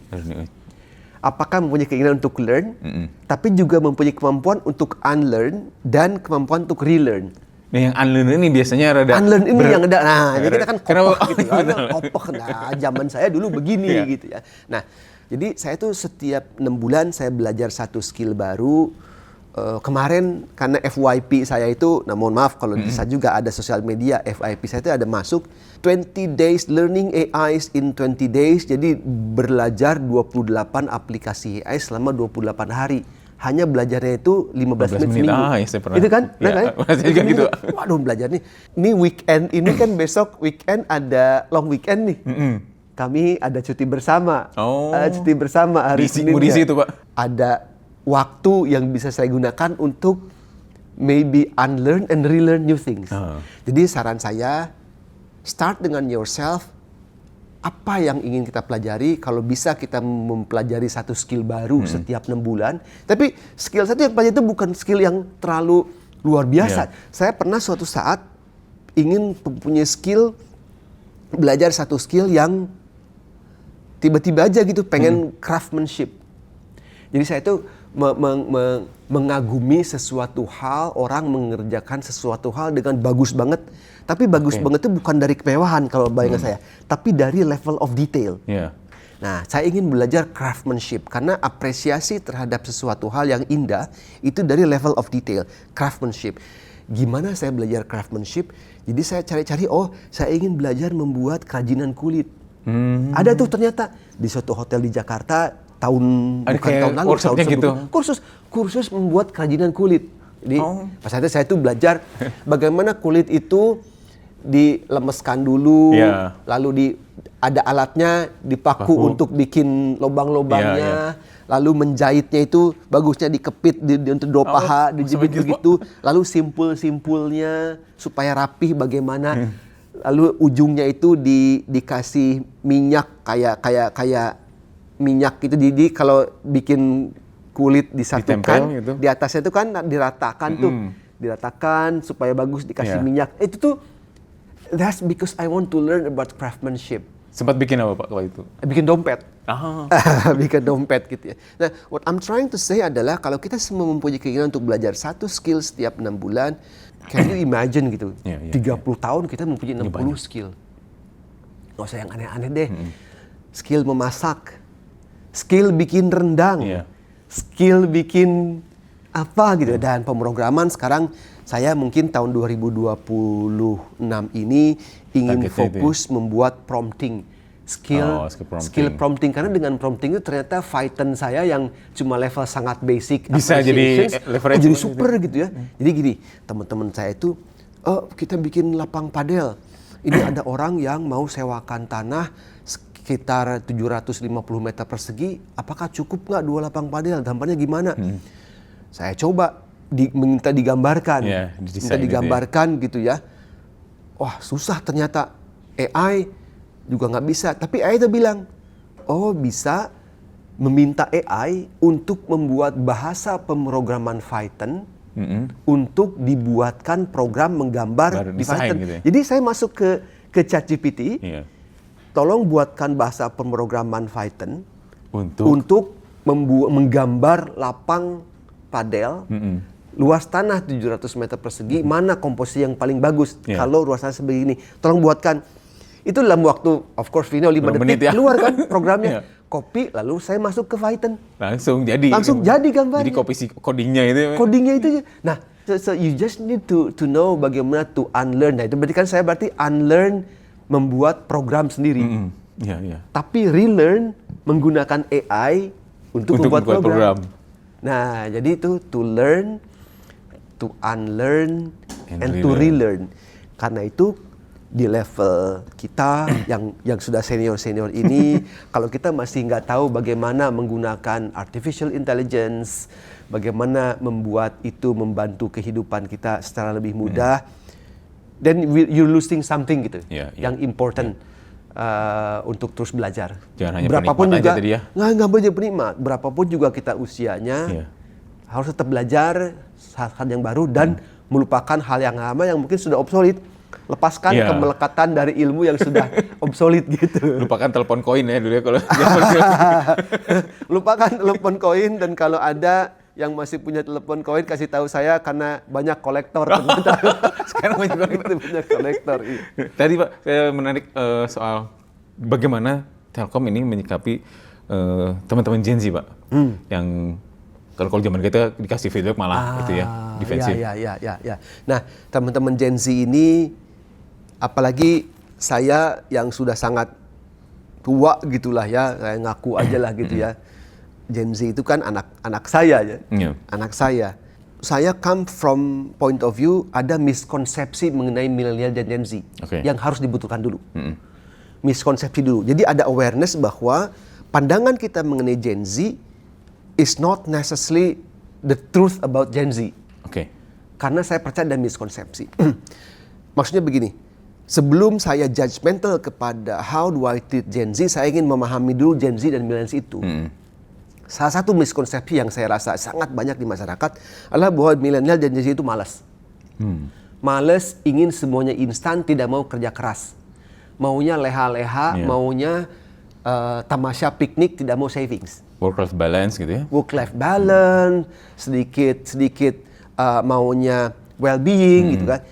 Apakah mempunyai keinginan untuk learn, tapi juga mempunyai kemampuan untuk unlearn dan kemampuan untuk relearn. Nah yang unlearn ini biasanya rada... Unlearn ini yang ada, ini kita kan kopoh gitu kan, kopoh. Nah zaman saya dulu begini gitu ya. Nah jadi saya tuh setiap 6 bulan saya belajar satu skill baru. Kemarin karena FYP saya itu, nah mohon maaf kalau di saya juga ada sosial media, FYP saya itu ada masuk 20 days learning AIs in 20 days. Jadi belajar 28 aplikasi AI selama 28 hari. Hanya belajarnya itu 15 menit seminggu. Itu kan? Saya juga gitu. Waduh belajar nih. Ini weekend, ini kan besok weekend ada long weekend nih. Kami ada cuti bersama. Cuti bersama hari Senin. Itu Pak. Ada waktu yang bisa saya gunakan untuk maybe unlearn and relearn new things. Jadi saran saya, start dengan yourself. Apa yang ingin kita pelajari, kalau bisa kita mempelajari satu skill baru setiap 6 bulan. Tapi skill satu yang pelajari itu bukan skill yang terlalu luar biasa. Saya pernah suatu saat ingin mempunyai skill, belajar satu skill yang tiba-tiba aja gitu pengen craftsmanship. Jadi saya itu mengagumi sesuatu hal, orang mengerjakan sesuatu hal dengan bagus banget. Tapi bagus banget itu bukan dari kemewahan kalau bayangan saya, tapi dari level of detail. Nah, saya ingin belajar craftsmanship karena apresiasi terhadap sesuatu hal yang indah itu dari level of detail, craftsmanship. Gimana saya belajar craftsmanship? Jadi saya cari-cari, saya ingin belajar membuat kerajinan kulit. Ada tuh ternyata di suatu hotel di Jakarta tahun lalu, tahun gitu. Kursus membuat kerajinan kulit. Jadi pas itu saya tuh belajar bagaimana kulit itu dilemeskan dulu, lalu ada alatnya dipaku untuk bikin lubang-lubangnya, lalu menjahitnya itu bagusnya dikepit untuk dua paha, dijepit begitu, lalu simpul-simpulnya supaya rapih bagaimana, lalu ujungnya itu dikasih minyak kayak minyak itu, jadi kalau bikin kulit disatukan, gitu. Di atasnya itu kan diratakan supaya bagus, dikasih minyak. Itu tuh that's because I want to learn about craftsmanship. Sempat bikin apa Pak kalau itu? Bikin dompet. Bikin dompet gitu ya. Nah, what I'm trying to say adalah kalau kita semua mempunyai keinginan untuk belajar satu skill setiap 6 bulan, can you imagine gitu? 30 tahun kita mempunyai 60 skill. Nggak usah yang aneh-aneh deh. Skill memasak, skill bikin rendang, skill bikin apa gitu. Dan pemrograman sekarang saya mungkin tahun 2026 ini ingin fokus membuat prompting, skill prompting. Karena dengan prompting itu ternyata Python saya yang cuma level sangat basic bisa jadi leverage, jadi super gitu ya. Jadi gini, teman-teman saya itu, kita bikin lapang padel. Ini ada orang yang mau sewakan tanah sekitar 750 meter persegi, apakah cukup nggak 2 lapang padel? Gambarnya gimana? Saya coba minta digambarkan, gitu ya. Wah susah ternyata, AI juga nggak bisa. Tapi AI itu bilang, bisa meminta AI untuk membuat bahasa pemrograman Python untuk dibuatkan program menggambar di Python. Gitu ya? Jadi saya masuk ke ChatGPT, tolong buatkan bahasa pemrograman Python untuk menggambar lapang padel luas tanah 700 meter persegi, mana komposisi yang paling bagus kalau luas tanah sebegini. Tolong buatkan. Itu dalam waktu, of course, Vino 5 detik keluar kan programnya. Copy, lalu saya masuk ke Python. Langsung jadi gambarnya. Jadi codingnya itu. Codingnya itu. Nah, so you just need to know bagaimana to unlearn. Nah, itu berarti kan saya unlearn membuat program sendiri. Tapi relearn menggunakan AI untuk membuat program. Nah, jadi itu to learn, to unlearn, and to relearn. Karena itu di level kita yang sudah senior ini, kalau kita masih nggak tahu bagaimana menggunakan artificial intelligence, bagaimana membuat itu membantu kehidupan kita secara lebih mudah, then you're losing something gitu, yang important untuk terus belajar. Jangan hanya berapapun penikmat juga, aja tadi ya. Nggak boleh penikmat. Berapapun juga kita usianya, harus tetap belajar hal yang baru dan melupakan hal yang lama yang mungkin sudah obsolete. Lepaskan kemelekatan dari ilmu yang sudah obsolete gitu. Lupakan telepon koin ya dulu ya kalau. Lupakan telepon koin, dan kalau ada yang masih punya telepon koin kasih tahu saya karena banyak kolektor ternyata. Sekarang banyak kolektor. Tadi Pak, saya menarik soal bagaimana Telkom ini menyikapi teman-teman Gen Z Pak, yang kalau zaman kita dikasih feedback malah gitu ya, defensif. Ya. Nah, teman-teman Gen Z ini, apalagi saya yang sudah sangat tua gitulah ya, saya ngaku aja lah gitu ya. Gen Z itu kan anak saya ya, anak saya. Saya come from point of view ada miskonsepsi mengenai milenial dan Gen Z yang harus dibutuhkan dulu. Miskonsepsi dulu. Jadi ada awareness bahwa pandangan kita mengenai Gen Z is not necessarily the truth about Gen Z. Karena saya percaya ada miskonsepsi. Maksudnya begini, sebelum saya judgmental kepada how do I treat Gen Z, saya ingin memahami dulu Gen Z dan millennials itu. Salah satu miskonsepsi yang saya rasa sangat banyak di masyarakat adalah bahwa milenial dan Gen Z itu malas. Malas, ingin semuanya instan, tidak mau kerja keras. Maunya leha-leha, maunya tamasya piknik, tidak mau savings. Work-life balance gitu ya? Work-life balance, sedikit maunya well-being gitu kan.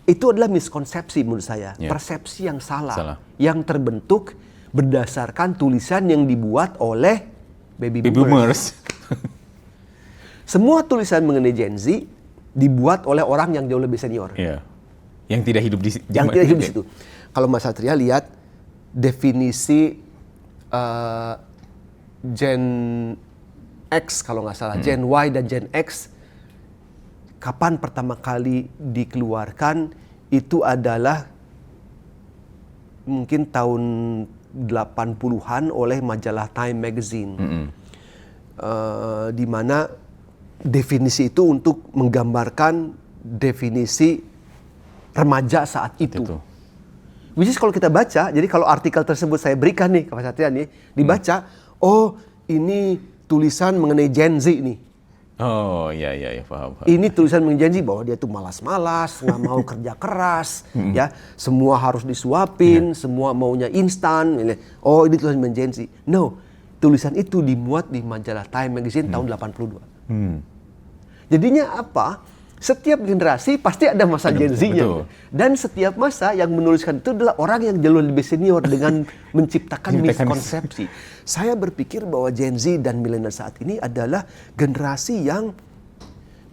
Itu adalah miskonsepsi menurut saya. Persepsi yang salah. Yang terbentuk berdasarkan tulisan yang dibuat oleh baby boomers. Semua tulisan mengenai Gen Z dibuat oleh orang yang jauh lebih senior. Yang tidak hidup di situ. Kalau Mas Satria lihat definisi Gen X kalau nggak salah, Gen Y dan Gen X, kapan pertama kali dikeluarkan, itu adalah mungkin tahun 80-an oleh majalah Time Magazine. Di mana definisi itu untuk menggambarkan definisi remaja saat itu. Which is kalau kita baca, jadi kalau artikel tersebut saya berikan nih ke Pak Satria nih, dibaca, oh ini tulisan mengenai Gen Z nih. Oh iya paham. Ini tulisan mengenai Gen Z bahwa dia tuh malas-malas, nggak mau kerja keras, ya semua harus disuapin, semua maunya instan. Oh ini tulisan mengenai Gen Z. No, tulisan itu dimuat di majalah Time Magazine tahun 82. Jadinya apa? Setiap generasi pasti ada masa Gen Z-nya. Dan setiap masa yang menuliskan itu adalah orang yang jauh lebih senior dengan menciptakan miskonsepsi. Saya berpikir bahwa Gen Z dan milenial saat ini adalah generasi yang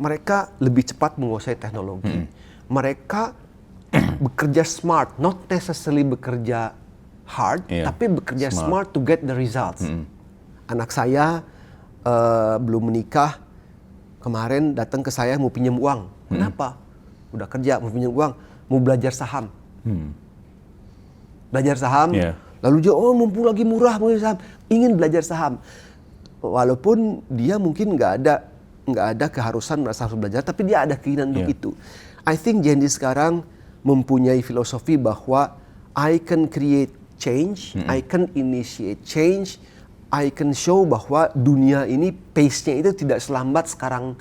mereka lebih cepat menguasai teknologi. Mereka bekerja smart, not necessarily bekerja hard, tapi bekerja smart to get the results. Anak saya belum menikah, kemarin datang ke saya mau pinjam uang. Kenapa? Udah kerja, mau pinjam uang, mau belajar saham. Belajar saham, lalu dia, mumpung lagi murah, mau saham, ingin belajar saham. Walaupun dia mungkin nggak ada keharusan merasa harus belajar, tapi dia ada keinginan untuk itu. I think Gen Z sekarang mempunyai filosofi bahwa I can create change, I can initiate change, I can show bahwa dunia ini pace-nya itu tidak selambat sekarang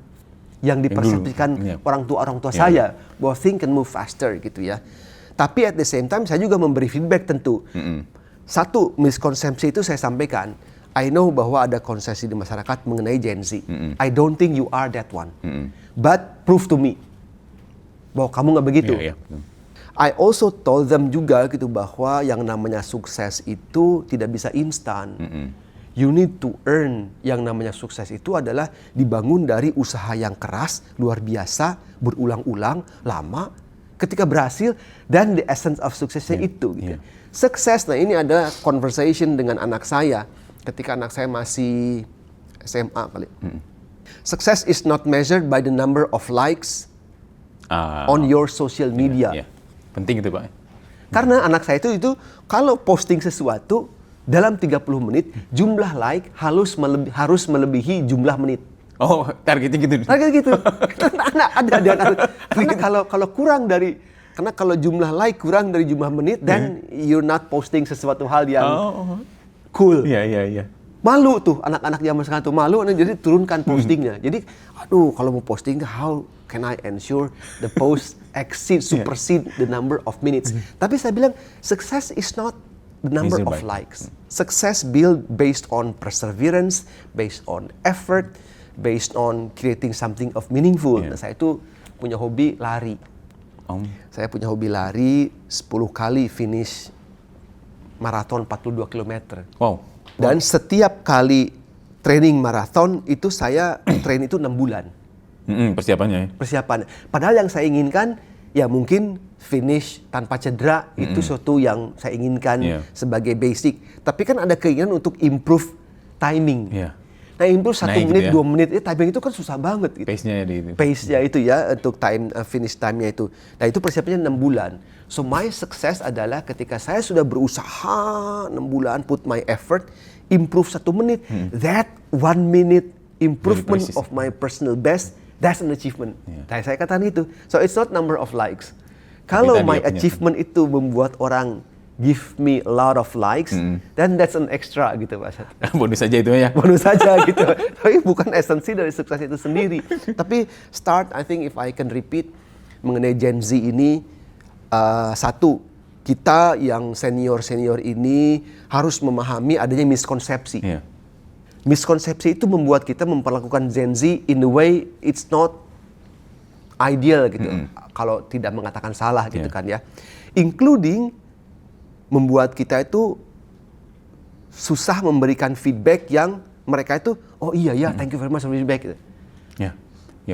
yang dipersepsikan orang tua saya, bahwa things can move faster gitu ya. Tapi at the same time saya juga memberi feedback tentu. Satu, miskonsepsi itu saya sampaikan. I know bahwa ada konsesi di masyarakat mengenai Gen Z. I don't think you are that one. But prove to me bahwa kamu nggak begitu. I also told them juga gitu bahwa yang namanya sukses itu tidak bisa instan. You need to earn. Yang namanya sukses itu adalah dibangun dari usaha yang keras, luar biasa, berulang-ulang, lama. Ketika berhasil, dan the essence of suksesnya itu. Gitu. Sukses, nah ini ada conversation dengan anak saya. Ketika anak saya masih SMA kali. Success is not measured by the number of likes on your social media. Penting itu, Pak. Karena anak saya itu kalau posting sesuatu dalam 30 menit, jumlah like harus melebihi jumlah menit. Oh, targetnya gitu. Target gitu. Karena kalau kurang dari, karena kalau jumlah like kurang dari jumlah menit, then you're not posting sesuatu hal yang cool. Iya. Malu tuh anak-anak zaman sekarang tuh malu, jadi turunkan postingnya. Jadi, aduh kalau mau posting, how can I ensure the post supersede the number of minutes? Tapi saya bilang, success is not the number of likes. Success built based on perseverance, based on effort, based on creating something of meaningful. Nah, saya itu punya hobi lari. Saya punya hobi lari 10 kali finish maraton 42 km. Wow. Dan setiap kali training maraton itu saya train itu 6 bulan. Persiapannya. Padahal yang saya inginkan ya mungkin finish tanpa cedera itu suatu yang saya inginkan sebagai basic. Tapi kan ada keinginan untuk improve timing. Nah, improve 1 menit, 2 menit, timing itu kan susah banget. Gitu. Pace-nya itu ya untuk finish time-nya itu. Nah, itu persiapannya 6 bulan. So my success adalah ketika saya sudah berusaha 6 bulan, put my effort, improve 1 menit. That 1 minute improvement of my personal best, that's an achievement. Saya katakan itu. So it's not number of likes. Kalau my achievement itu membuat orang give me a lot of likes, then that's an extra gitu Pak. Bonus saja itu ya. Bonus saja gitu. Tapi bukan esensi dari sukses itu sendiri. Tapi start, I think if I can repeat mengenai Gen Z ini, satu, kita yang senior-senior ini harus memahami adanya miskonsepsi. Miskonsepsi itu membuat kita memperlakukan Gen Z in the way it's not ideal gitu. Kalau tidak mengatakan salah gitu kan ya. Including membuat kita itu susah memberikan feedback yang mereka itu, oh iya ya, thank you very much for feedback gitu.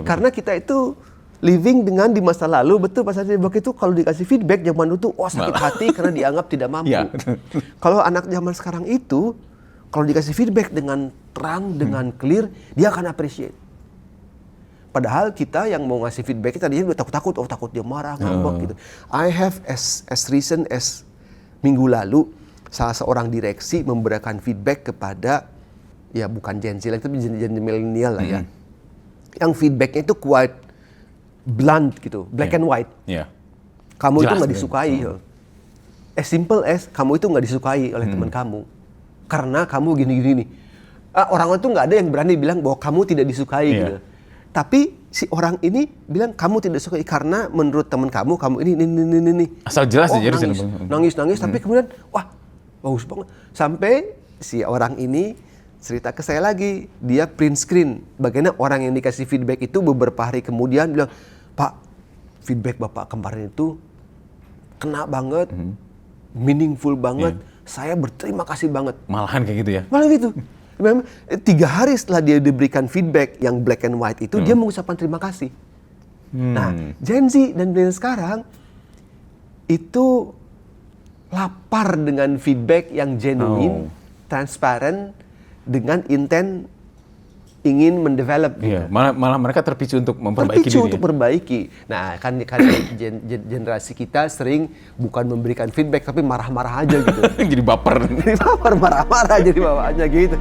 Karena kita itu living dengan di masa lalu, betul Pak Satria, itu kalau dikasih feedback zaman dulu tuh, oh sakit hati karena dianggap tidak mampu. Kalau anak zaman sekarang itu, kalau dikasih feedback dengan terang, dengan clear, dia akan appreciate. Padahal kita yang mau ngasih feedback tadinya udah takut-takut, oh takut dia marah, ngambek gitu. I have as recent as minggu lalu, salah seorang direksi memberikan feedback kepada, ya bukan Gen Z lagi, tapi Gen milenial lah ya. Yang feedbacknya itu quite blunt gitu, black and white. Kamu jelas, itu nggak disukai. As simple as, kamu itu nggak disukai oleh teman kamu. Karena kamu gini-gini nih. Orang itu nggak ada yang berani bilang bahwa kamu tidak disukai gitu. Tapi si orang ini bilang kamu tidak suka karena menurut teman kamu ini. Asal jelas aja. Nangis. Tapi kemudian wah bagus banget. Sampai si orang ini cerita ke saya lagi, dia print screen. Bagaimana orang yang dikasih feedback itu beberapa hari kemudian bilang, Pak, feedback Bapak kemarin itu kena banget, meaningful banget. Saya berterima kasih banget. Malahan kayak gitu ya? Malah gitu. 3 hari setelah dia diberikan feedback yang black and white itu, dia mengucapkan terima kasih. Nah, Gen Z dan milenial sekarang itu lapar dengan feedback yang genuine, transparent, dengan intent ingin mendevelop. Malah mereka terpicu untuk memperbaiki diri. Untuk perbaiki. Nah, kan generasi kita sering bukan memberikan feedback tapi marah-marah aja gitu. Jadi baper. Marah-marah jadi bawaannya gitu.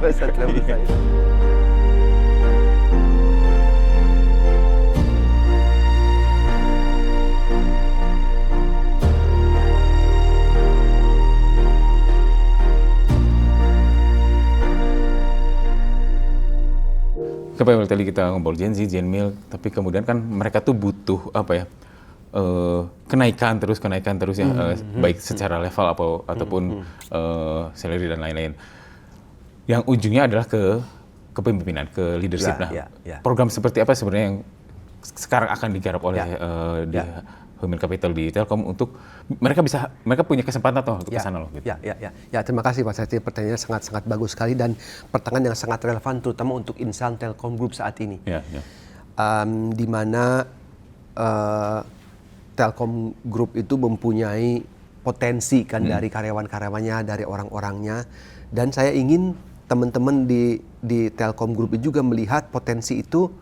Kepada tadi kita ngobrol Gen Z, Gen Mil, tapi kemudian kan mereka tuh butuh apa ya, kenaikan terus ya, baik secara level ataupun salary dan lain-lain. yang ujungnya adalah ke kepemimpinan, ke leadership. Program seperti apa sebenarnya yang sekarang akan digarap oleh di Human Capital di Telkom untuk mereka punya kesempatan atau untuk kesana loh gitu. Terima kasih Pak Satya, pertanyaannya sangat bagus sekali dan pertanyaan yang sangat relevan terutama untuk insan Telkom Group saat ini. Di mana Telkom Group itu mempunyai potensi kan dari karyawan-karyawannya, dari orang-orangnya, dan saya ingin teman-teman di Telkom Group itu juga melihat potensi itu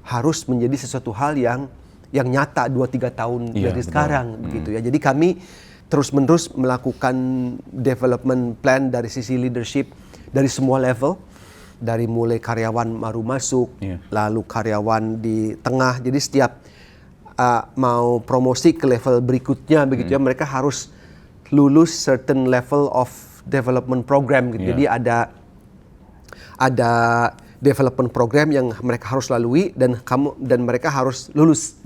harus menjadi sesuatu hal yang nyata 2-3 tahun dari sekarang begitu ya. Jadi kami terus-menerus melakukan development plan dari sisi leadership dari semua level, dari mulai karyawan baru masuk, lalu karyawan di tengah. Jadi setiap mau promosi ke level berikutnya begitu ya, mereka harus lulus certain level of development program gitu. Jadi ada development program yang mereka harus lalui dan mereka harus lulus.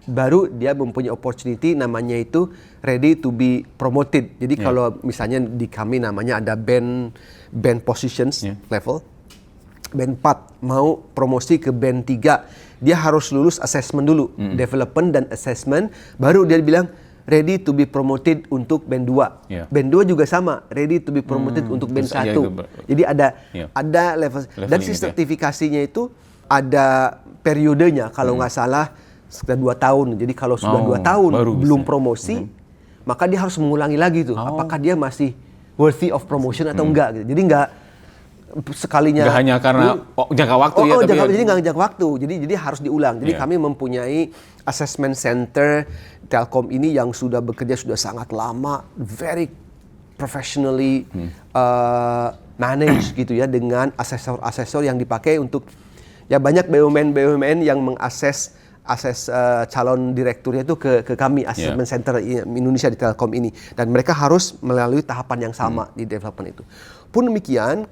Baru dia mempunyai opportunity namanya itu ready to be promoted. Jadi kalau misalnya di kami namanya ada band positions level. Band 4 mau promosi ke band 3, dia harus lulus assessment dulu, development dan assessment, baru dia bilang ready to be promoted untuk band 2. Band 2 juga sama, ready to be promoted untuk band 1. Jadi ada level dan si sertifikasinya itu ada periodenya kalau nggak salah sekitar 2 tahun. Jadi kalau sudah 2 tahun belum promosi, maka dia harus mengulangi lagi tuh. Apakah dia masih worthy of promotion atau enggak gitu. Jadi enggak sekalinya nggak hanya karena jangka waktu jadi nggak jangka waktu. Jadi harus diulang. Jadi kami mempunyai assessment center Telkom ini yang sudah bekerja sudah sangat lama, very professionally managed gitu ya, dengan asesor yang dipakai untuk ya banyak BUMN yang mengakses calon direkturnya itu ke kami assessment center Indonesia di Telkom ini, dan mereka harus melalui tahapan yang sama di development itu. Pun demikian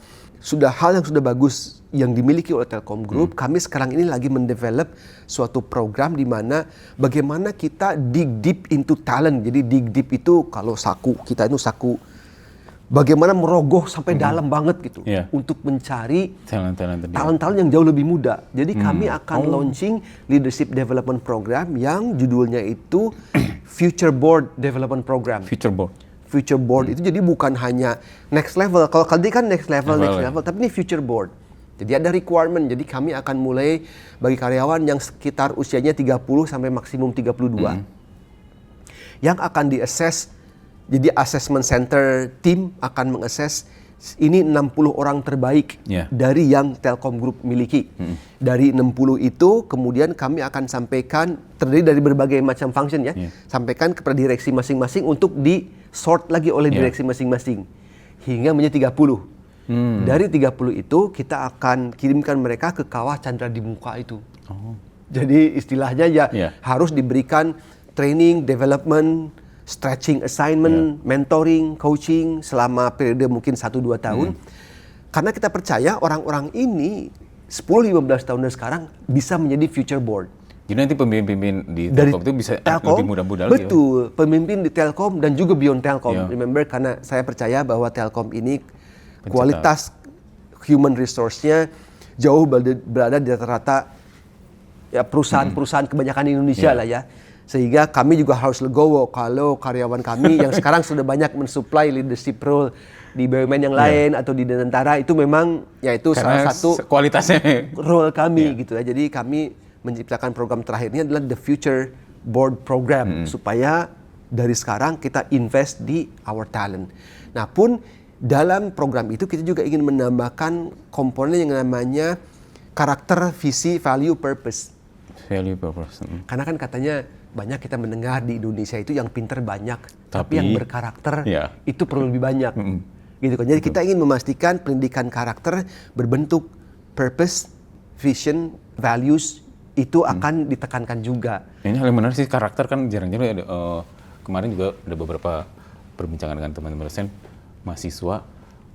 sudah hal yang sudah bagus yang dimiliki oleh Telkom Group, kami sekarang ini lagi mendevelop suatu program di mana bagaimana kita dig deep into talent. Jadi dig deep itu kalau kita itu saku bagaimana merogoh sampai dalam banget gitu untuk mencari talent-talent yang jauh lebih muda. Jadi kami akan launching leadership development program yang judulnya itu Future Board Development Program. Future Board itu jadi bukan hanya next level. Kalau tadi kan next level, tapi ini Future Board. Jadi ada requirement. Jadi kami akan mulai bagi karyawan yang sekitar usianya 30 sampai maksimum 32. Yang akan di-assess. Jadi assessment center team akan meng-assess ini 60 orang terbaik dari yang Telkom Group miliki. Dari 60 itu kemudian kami akan sampaikan, terdiri dari berbagai macam function sampaikan kepada direksi masing-masing untuk di-sort lagi oleh direksi masing-masing hingga menjadi 30. Dari 30 itu kita akan kirimkan mereka ke kawah Chandra di Muka itu. Jadi istilahnya harus diberikan training, development, stretching assignment, mentoring, coaching selama periode mungkin 1-2 tahun. Karena kita percaya orang-orang ini 10-15 tahun dari sekarang bisa menjadi future board. Jadi nanti pemimpin di Telkom itu bisa Telkom, lebih muda-muda lagi. Betul, pemimpin di Telkom dan juga beyond Telkom. Remember, karena saya percaya bahwa Telkom ini kualitas human resource-nya jauh berada di rata-rata perusahaan-perusahaan kebanyakan di Indonesia lah ya. Sehingga kami juga harus legowo kalau karyawan kami yang sekarang sudah banyak mensupply leadership role di BUMN yang lain atau di tentara, itu memang itu salah satu kualitasnya role kami gitu ya. Jadi kami menciptakan program terakhirnya adalah The Future Board Program supaya dari sekarang kita invest di our talent. Nah pun dalam program itu kita juga ingin menambahkan komponen yang namanya karakter, visi, value, purpose. Karena kan katanya banyak kita mendengar di Indonesia itu yang pinter banyak, tapi yang berkarakter itu perlu lebih banyak. Gitu kan. Jadi kita ingin memastikan pendidikan karakter berbentuk purpose, vision, values itu akan ditekankan juga. Ini hal yang menarik sih, karakter kan jarang-jarang kemarin juga ada beberapa perbincangan dengan teman-teman dosen, mahasiswa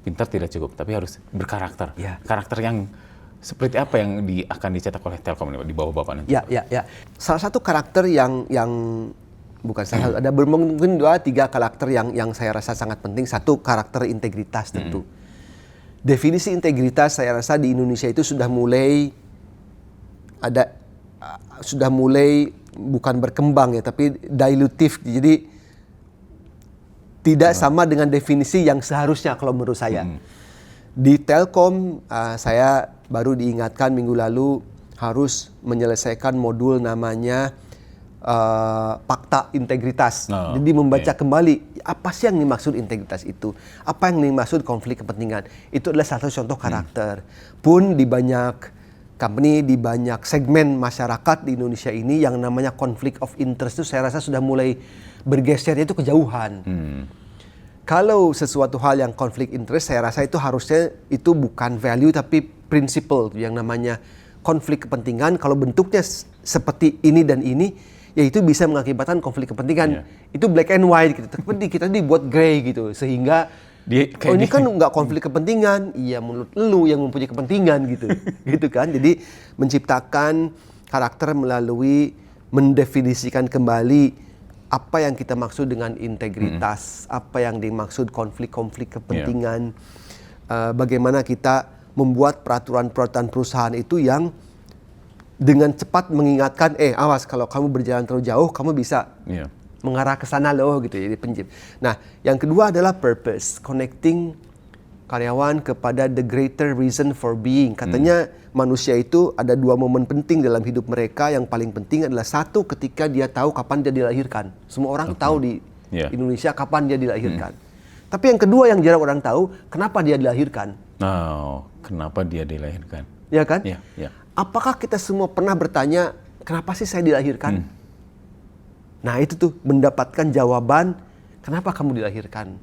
pintar tidak cukup, tapi harus berkarakter. Karakter yang seperti apa yang akan dicetak oleh Telkom ini di bawah Bapak nanti? Ya. Salah satu karakter yang bukan salah satu, ada mungkin 2-3 karakter yang saya rasa sangat penting. Satu, karakter integritas tentu. definisi integritas saya rasa di Indonesia itu sudah mulai bukan berkembang ya, tapi dilutif. Jadi tidak sama dengan definisi yang seharusnya kalau menurut saya. Di Telkom saya baru diingatkan minggu lalu harus menyelesaikan modul namanya Fakta Integritas. Jadi membaca kembali apa sih yang dimaksud integritas itu, apa yang dimaksud konflik kepentingan. Itu adalah satu contoh karakter. Pun di banyak company, di banyak segmen masyarakat di Indonesia ini yang namanya conflict of interest itu saya rasa sudah mulai bergesernya itu kejauhan. Kalau sesuatu hal yang conflict interest, saya rasa itu harusnya itu bukan value tapi principle yang namanya konflik kepentingan. Kalau bentuknya seperti ini dan ini, ya itu bisa mengakibatkan konflik kepentingan. Itu black and white gitu. Tapi kita dibuat gray gitu sehingga ini kan nggak konflik kepentingan, iya menurut lu yang mempunyai kepentingan gitu, gitu kan. Jadi menciptakan karakter melalui mendefinisikan kembali apa yang kita maksud dengan integritas, apa yang dimaksud konflik-konflik kepentingan, bagaimana kita membuat peraturan-peraturan perusahaan itu yang dengan cepat mengingatkan, awas kalau kamu berjalan terlalu jauh, kamu bisa mengarah ke sana loh gitu, jadi Nah, yang kedua adalah purpose, connecting karyawan kepada the greater reason for being. Katanya manusia itu ada 2 momen penting dalam hidup mereka. Yang paling penting adalah satu, ketika dia tahu kapan dia dilahirkan. Semua orang tahu di Indonesia kapan dia dilahirkan. Tapi yang kedua yang jarang orang tahu, kenapa dia dilahirkan. Kenapa dia dilahirkan? Ya kan? Ya. Apakah kita semua pernah bertanya, kenapa sih saya dilahirkan? Nah itu tuh mendapatkan jawaban kenapa kamu dilahirkan.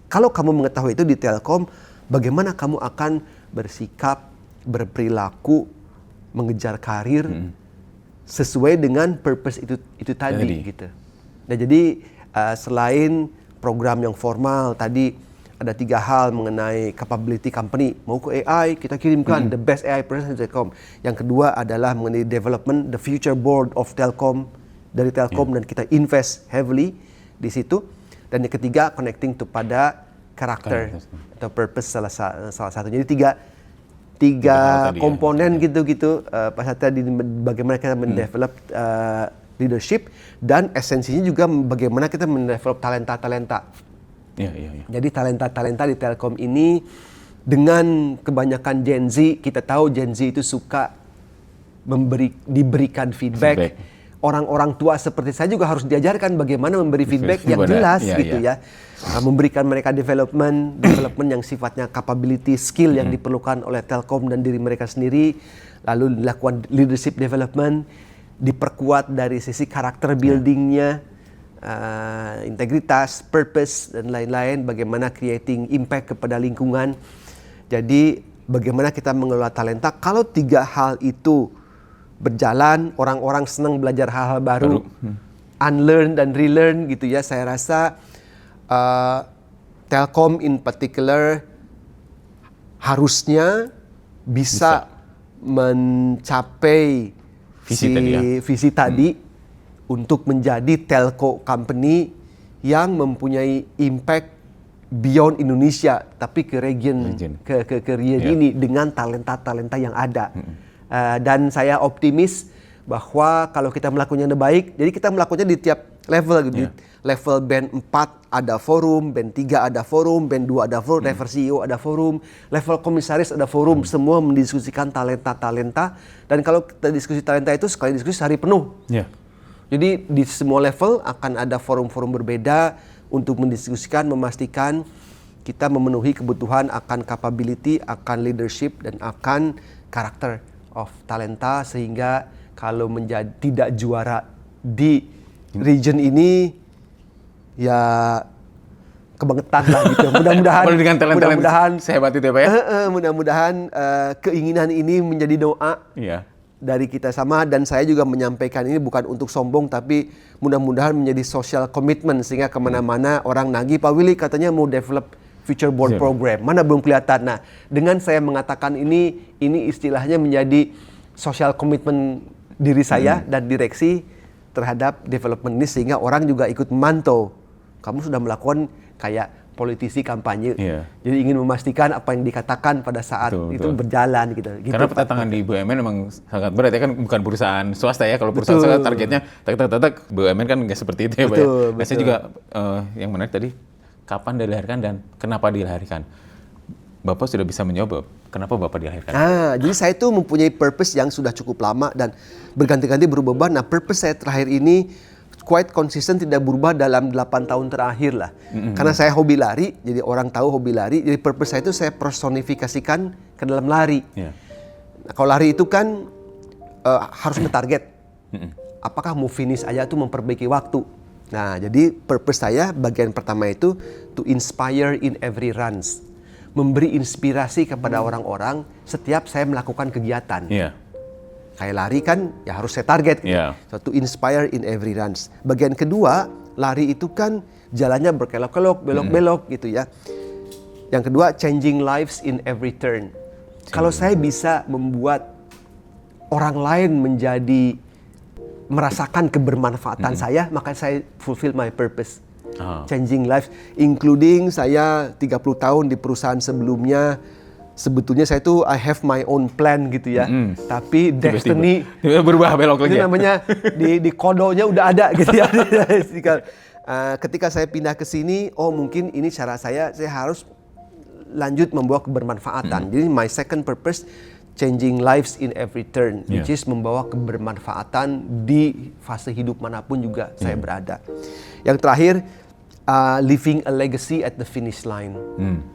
Kalau kamu mengetahui itu di Telkom, bagaimana kamu akan bersikap, berperilaku, mengejar karir sesuai dengan purpose itu tadi gitu. Nah jadi selain program yang formal tadi ada 3 hal mengenai capability company. Mau ke AI kita kirimkan the best AI person di Telkom. Yang kedua adalah mengenai development, the future board of Telkom dari Telkom dan kita invest heavily di situ. Dan yang ketiga connecting kepada karakter atau purpose salah satu. Jadi tiga komponen gitu Pak Satya di bagaimana kita mendevelop leadership dan esensinya juga bagaimana kita mendevelop talenta. Jadi talenta di Telkom ini dengan kebanyakan Gen Z, kita tahu Gen Z itu suka diberikan feedback. Orang-orang tua seperti saya juga harus diajarkan bagaimana memberi feedback yang jelas ya. Memberikan mereka development yang sifatnya capability, skill yang diperlukan oleh Telkom dan diri mereka sendiri. Lalu dilakukan leadership development, diperkuat dari sisi karakter buildingnya, integritas, purpose dan lain-lain. Bagaimana creating impact kepada lingkungan. Jadi bagaimana kita mengelola talenta. Kalau 3 hal itu berjalan, orang-orang senang belajar hal-hal baru, unlearn dan relearn gitu ya. Saya rasa Telkom in particular harusnya bisa mencapai visi tadi untuk menjadi telco company yang mempunyai impact beyond Indonesia, tapi ke region ini dengan talenta-talenta yang ada. Dan saya optimis bahwa kalau kita melakukannya dengan baik, jadi kita melakukannya di tiap level. Di level band 4 ada forum, band 3 ada forum, band 2 ada forum, level CEO ada forum, level komisaris ada forum, semua mendiskusikan talenta-talenta. Dan kalau kita diskusi talenta itu sekali diskusi sehari penuh. Jadi di semua level akan ada forum-forum berbeda untuk mendiskusikan, memastikan kita memenuhi kebutuhan akan capability, akan leadership, dan akan karakter of talenta, sehingga kalau tidak juara di region ini ya kebangetan lah gitu. Mudah-mudahan sehebat itu ya Pak ya. Mudah-mudahan keinginan ini menjadi doa dari kita sama, dan saya juga menyampaikan ini bukan untuk sombong, tapi mudah-mudahan menjadi social commitment sehingga kemana-mana orang nagih, Pak Willy katanya mau develop future board program, mana belum kelihatan. Nah, dengan saya mengatakan ini istilahnya menjadi social commitment diri saya dan direksi terhadap development ini, sehingga orang juga ikut memantau. Kamu sudah melakukan kayak politisi kampanye. Iya. Jadi ingin memastikan apa yang dikatakan pada saat itu berjalan gitu. Karena tantangan di BUMN memang sangat berat ya kan, bukan perusahaan swasta ya. Kalau perusahaan swasta targetnya tak BUMN kan nggak seperti itu ya Pak ya. Nah, saya juga yang menarik tadi, kapan dilahirkan dan kenapa dilahirkan? Bapak sudah bisa menjawab kenapa Bapak dilahirkan? Nah, jadi saya tuh mempunyai purpose yang sudah cukup lama dan berganti-ganti berubah. Nah, purpose saya terakhir ini quite konsisten, tidak berubah dalam 8 tahun terakhir lah. Karena saya hobi lari, jadi orang tahu hobi lari. Jadi purpose saya itu saya personifikasikan ke dalam lari. Yeah. Nah, kalau lari itu kan harus nge-target. Apakah mau finish aja tuh memperbaiki waktu. Nah, jadi purpose saya bagian pertama itu to inspire in every runs. Memberi inspirasi kepada orang-orang setiap saya melakukan kegiatan. Yeah. Kayak lari kan ya harus saya target gitu. Yeah. So to inspire in every runs. Bagian kedua, lari itu kan jalannya berkelok-kelok, belok-belok gitu ya. Yang kedua, changing lives in every turn. Kalau saya bisa membuat orang lain menjadi merasakan kebermanfaatan saya, maka saya fulfill my purpose. Changing lives, including saya 30 tahun di perusahaan sebelumnya. Sebetulnya saya tuh I have my own plan gitu ya. Tapi destiny tiba-tiba berubah belok lagi. Itu namanya di kodonya udah ada gitu ya. Ketika saya pindah ke sini, oh mungkin ini cara saya harus lanjut membawa kebermanfaatan. Jadi my second purpose, changing lives in every turn, which is membawa kebermanfaatan di fase hidup manapun juga saya berada. Yang terakhir, leaving a legacy at the finish line.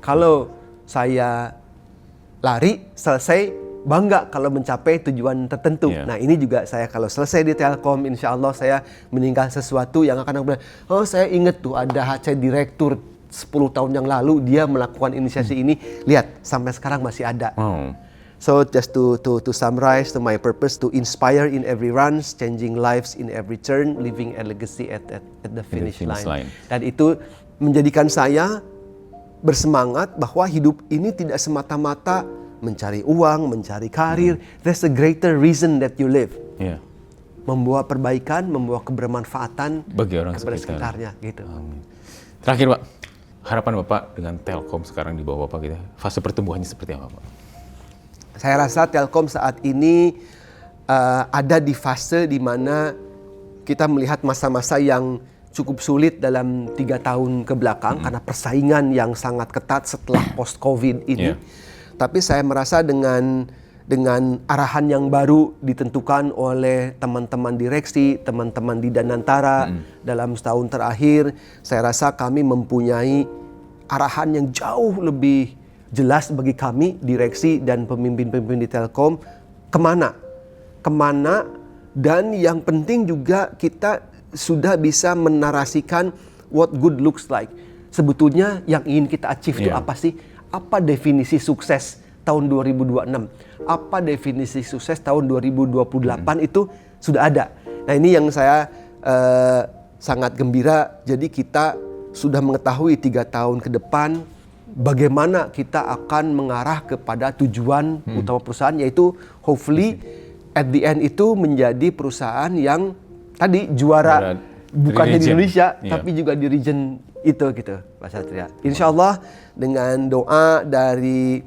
Kalau saya lari, selesai, bangga kalau mencapai tujuan tertentu. Nah ini juga saya kalau selesai di Telkom, insya Allah saya meninggal sesuatu yang akan bilang, oh saya ingat tuh ada HC direktur 10 tahun yang lalu dia melakukan inisiasi ini, lihat sampai sekarang masih ada. So just to summarize, to my purpose to inspire in every runs, changing lives in every turn, leaving a legacy at the finish line. Dan itu menjadikan saya bersemangat bahwa hidup ini tidak semata-mata mencari uang, mencari karir. There's a greater reason that you live. Membawa perbaikan, membawa kebermanfaatan bagi orang kepada sekitarnya. Gitu. Terakhir Pak, harapan Bapak dengan Telkom sekarang di bawah Bapak gitu, fase pertumbuhannya seperti apa Pak? Saya rasa Telkom saat ini ada di fase di mana kita melihat masa-masa yang cukup sulit dalam 3 tahun ke belakang karena persaingan yang sangat ketat setelah post-COVID ini. Tapi saya merasa dengan arahan yang baru ditentukan oleh teman-teman direksi, teman-teman di Danantara dalam setahun terakhir, saya rasa kami mempunyai arahan yang jauh lebih jelas bagi kami, direksi dan pemimpin-pemimpin di Telkom, kemana, dan yang penting juga kita sudah bisa menarasikan what good looks like. Sebetulnya yang ingin kita achieve itu apa sih? Apa definisi sukses tahun 2026? Apa definisi sukses tahun 2028 itu sudah ada. Nah ini yang saya sangat gembira. Jadi kita sudah mengetahui 3 tahun ke depan bagaimana kita akan mengarah kepada tujuan utama perusahaan, yaitu hopefully at the end itu menjadi perusahaan yang tadi juara bukannya di Indonesia tapi juga di region itu gitu Pak Satria. Insya Allah dengan doa dari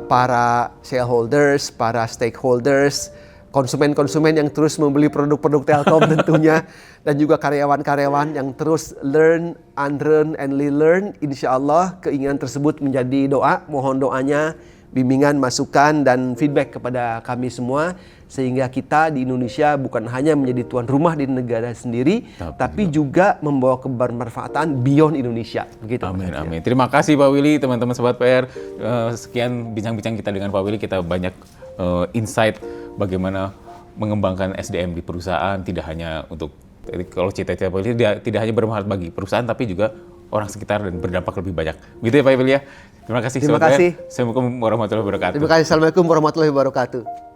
para shareholders, para stakeholders, konsumen-konsumen yang terus membeli produk-produk Telkom tentunya, dan juga karyawan-karyawan yang terus learn, unlearn, and relearn. Insya Allah keinginan tersebut menjadi doa. Mohon doanya, bimbingan, masukan, dan feedback kepada kami semua, sehingga kita di Indonesia bukan hanya menjadi tuan rumah di negara sendiri, tapi juga membawa kebermanfaatan beyond Indonesia. Begitu. Amin, amin. Terima kasih Pak Willy, teman-teman Sobat PR. Sekian bincang-bincang kita dengan Pak Willy. Kita banyak insight bagaimana mengembangkan SDM di perusahaan, tidak hanya untuk, kalau cita-cita Pak Willy tidak hanya bermanfaat bagi perusahaan, tapi juga orang sekitar dan berdampak lebih banyak. Begitu ya Pak Willy ya. Terima kasih. Terima kasih. Assalamualaikum warahmatullahi wabarakatuh. Terima kasih. Assalamualaikum warahmatullahi wabarakatuh.